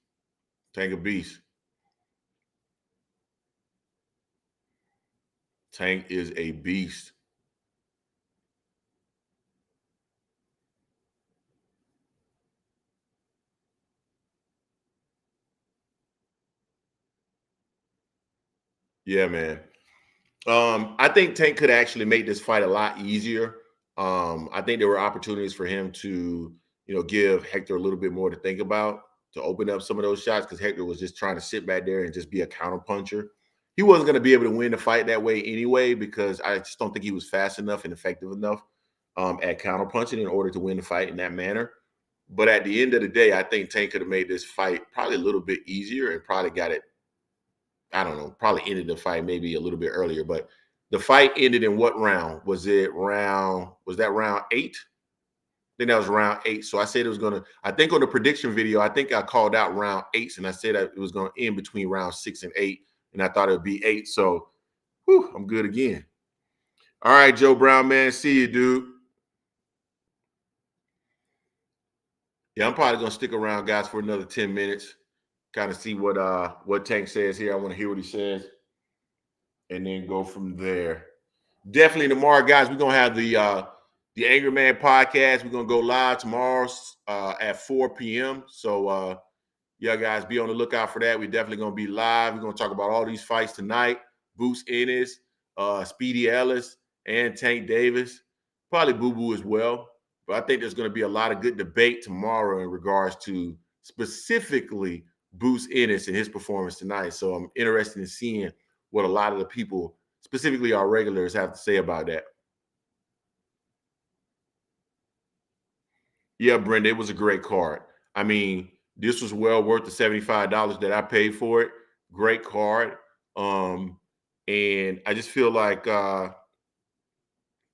Take a beast. Tank is a beast. Yeah, man. I think Tank could actually make this fight a lot easier. I think there were opportunities for him to, give Hector a little bit more to think about, to open up some of those shots, because Hector was just trying to sit back there and just be a counter puncher. He wasn't going to be able to win the fight that way anyway, because I just don't think he was fast enough and effective enough at counter punching in order to win the fight in that manner. But at the end of the day, I think Tank could have made this fight probably a little bit easier and probably got it, I don't know, probably ended the fight maybe a little bit earlier. But the fight ended in what round? Was that round 8? I think that was round 8. So I said it was going to, I think on the prediction video, I think I called out round 8, and I said that it was going to end between round 6 and 8, and I thought it would be 8. So I'm good again. All right, Joe Brown, man. See you, dude. Yeah, I'm probably going to stick around, guys, for another 10 minutes. Kind of see what Tank says here. I want to hear what he says. and then go from there. Definitely tomorrow, guys, we're gonna have the Angry Man podcast. We're gonna go live tomorrow at 4 p.m. So yeah, guys, be on the lookout for that. We're definitely gonna be live. We're gonna talk about all these fights tonight. Boots Ennis, Speedy Ellis, and Tank Davis. Probably Boo Boo as well. But I think there's gonna be a lot of good debate tomorrow in regards to specifically Boots Ennis and his performance tonight. So I'm interested in seeing what a lot of the people, specifically our regulars, have to say about that. Yeah, Brenda, it was a great card. I mean, this was well worth the $75 that I paid for it. Great card. And I just feel like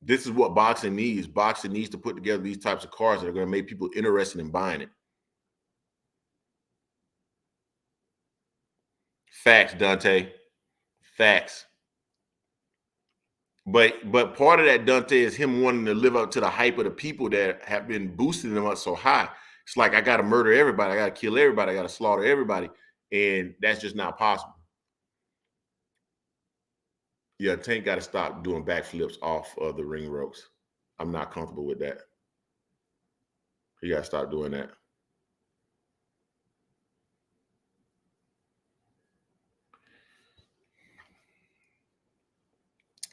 this is what boxing needs. Boxing needs to put together these types of cards that are going to make people interested in buying it. Facts, Dante. Facts. But part of that, Dante, is him wanting to live up to the hype of the people that have been boosting them up so high. It's like, I got to murder everybody. I got to kill everybody. I got to slaughter everybody. And that's just not possible. Yeah, Tank got to stop doing backflips off of the ring ropes. I'm not comfortable with that. He got to stop doing that.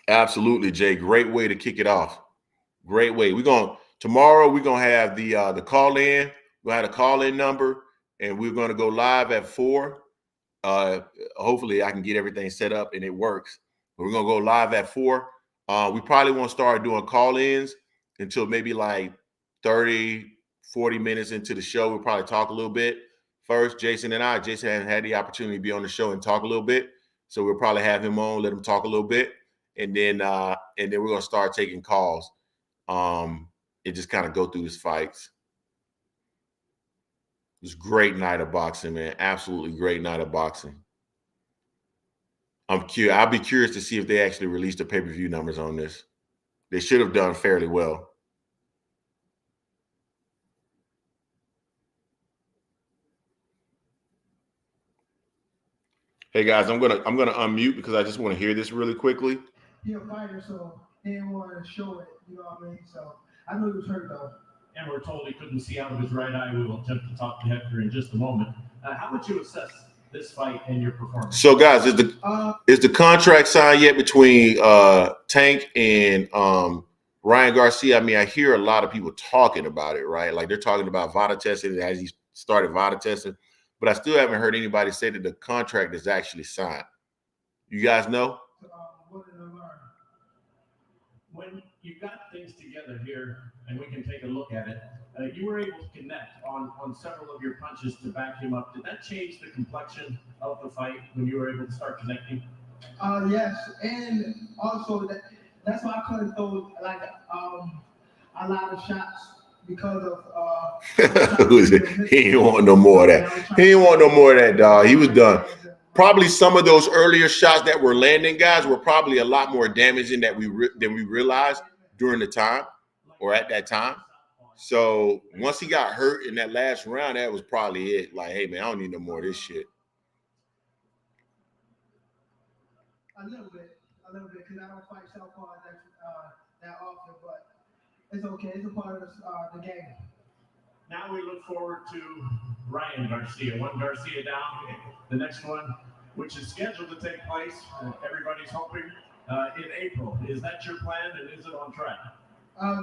Absolutely, Jay. Great way to kick it off. Great way. Tomorrow we're gonna have the call in. We'll have a call in number, and we're gonna go live at 4. Hopefully I can get everything set up and it works. But we're gonna go live at 4. We probably won't start doing call-ins until maybe like 30, 40 minutes into the show. We'll probably talk a little bit. First, Jason hasn't had the opportunity to be on the show and talk a little bit. So we'll probably have him on, let him talk a little bit. And then we're gonna start taking calls. And just kind of go through these fights. It was a great night of boxing, man. Absolutely great night of boxing. I'm curious. I'll be curious to see if they actually released the pay-per-view numbers on this. They should have done fairly well. Hey guys, I'm gonna unmute because I just want to hear this really quickly. He's a fighter, so he didn't want to show it. You know what I mean? So I know he was hurt though. And we're told he couldn't see out of his right eye. We will attempt to talk to Hector in just a moment. How would you assess this fight and your performance? So, guys, is the contract signed yet between Tank and Ryan Garcia? I mean, I hear a lot of people talking about it, right? Like they're talking about VADA testing as he started VADA testing, but I still haven't heard anybody say that the contract is actually signed. You guys know? What did I learn? When you got things together here, and we can take a look at it, you were able to connect on several of your punches to back him up. Did that change the complexion of the fight when you were able to start connecting? Yes, and also that's why I couldn't throw like a lot of shots because of he ain't want no more of that. He ain't want no more of that, dog. He was done. Probably some of those earlier shots that were landing, guys, were probably a lot more damaging than we realized during the time or at that time. So once he got hurt in that last round, that was probably it. Like, hey, man, I don't need no more of this shit. A little bit, because I don't fight southpaw that often, but it's okay. It's a part of the game. Now we look forward to Ryan Garcia. One Garcia down, the next one, which is scheduled to take place, everybody's hoping, in April. Is that your plan, and is it on track?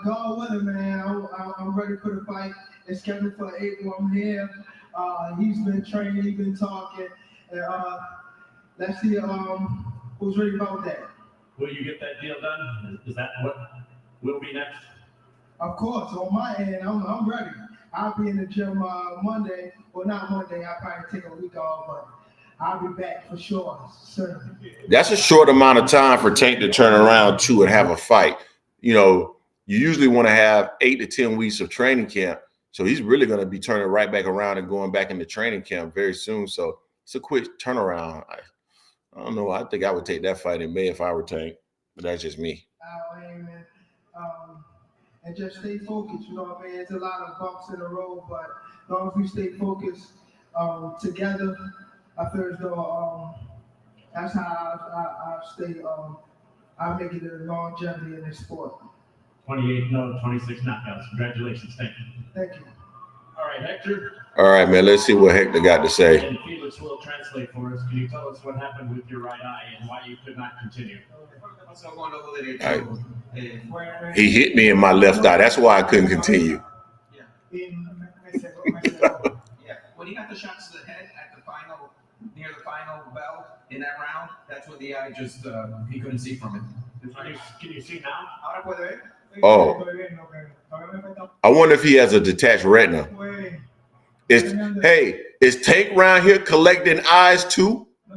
God willing, man. I'm ready for the fight. It's scheduled for April. I'm here. He's been training. He's been talking. And, let's see who's ready about that. Will you get that deal done? Is that what will be next? Of course. On my end, I'm ready. I'll be in the gym Monday. Well, not Monday. I'll probably take a week off, but I'll be back for sure. Soon. That's a short amount of time for Tank to turn around to and have a fight. You know, you usually want to have 8 to 10 weeks of training camp. So he's really going to be turning right back around and going back into training camp very soon. So it's a quick turnaround. I don't know. I think I would take that fight in May if I were Tank, but that's just me. Amen. And just stay focused. You know what I mean? It's a lot of bumps in the road, but as long as we stay focused together, I feel as though That's how I stay. I make it a longevity in this sport. 28 no, 26 knockouts. Congratulations. Thank you. Thank you. All right, Hector. All right, man. Let's see what Hector got to say. And Felix will translate for us. Can you tell us what happened with your right eye and why you could not continue? He hit me in my left eye. That's why I couldn't continue. Yeah, when he got the shots to the head at the final, near the final bell in that round, that's when the eye just he couldn't see from it. Can you see now? Ahora puede ver. Oh, I wonder if he has a detached retina. Is Tank around here collecting eyes too? I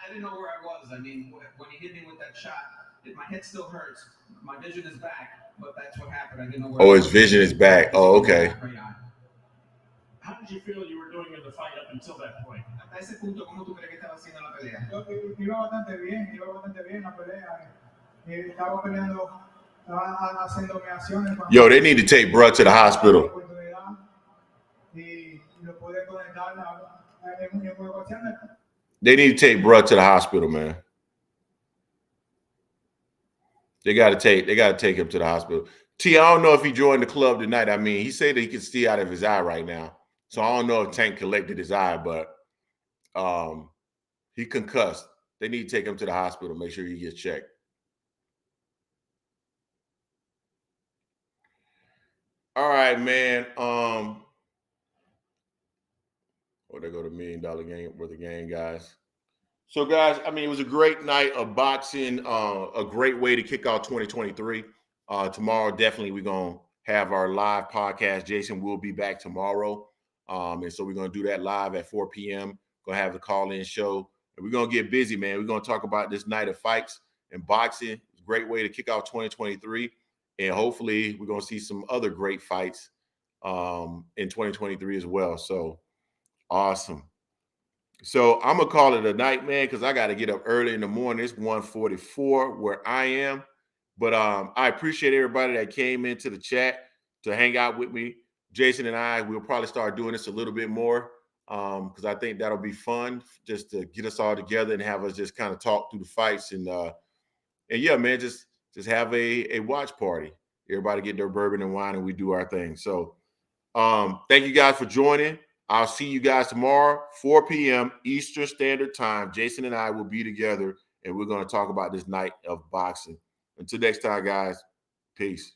didn't know where I was. I mean, when he hit me with that shot, my head still hurts. My vision is back, but that's what happened. I didn't know where. Oh, his vision is back. Oh, okay. How did you feel you were doing in the fight up until that point? Hasta ese punto, ¿cómo tú crees que estaba haciendo la pelea? Iba bastante bien la pelea. Estaba peleando, estaba haciéndome acciones. Yo, they need to take bruh to the hospital. They need to take bruh to the hospital, man. They gotta take him to the hospital. T, I don't know if he joined the club tonight. I mean, he said that he can see out of his eye right now. So I don't know if Tank collected his eye, but he concussed. They need to take him to the hospital, make sure he gets checked. All right, man. Oh, there go the $1 million game worth of game, guys. So, guys, I mean, it was a great night of boxing, a great way to kick off 2023. Tomorrow, definitely, we're going to have our live podcast. Jason will be back tomorrow. And so we're going to do that live at 4 p.m. Going to have the call-in show. And we're going to get busy, man. We're going to talk about this night of fights and boxing. It's a great way to kick off 2023. And hopefully, we're going to see some other great fights in 2023 as well. So, awesome. So I'm going to call it a night, man, because I got to get up early in the morning. It's 1:44 where I am. But I appreciate everybody that came into the chat to hang out with me. Jason and I, we'll probably start doing this a little bit more because I think that'll be fun just to get us all together and have us just kind of talk through the fights. And yeah, man, just have a watch party. Everybody get their bourbon and wine and we do our thing. So thank you guys for joining. I'll see you guys tomorrow, 4 p.m. Eastern Standard Time. Jason and I will be together, and we're going to talk about this night of boxing. Until next time, guys, peace.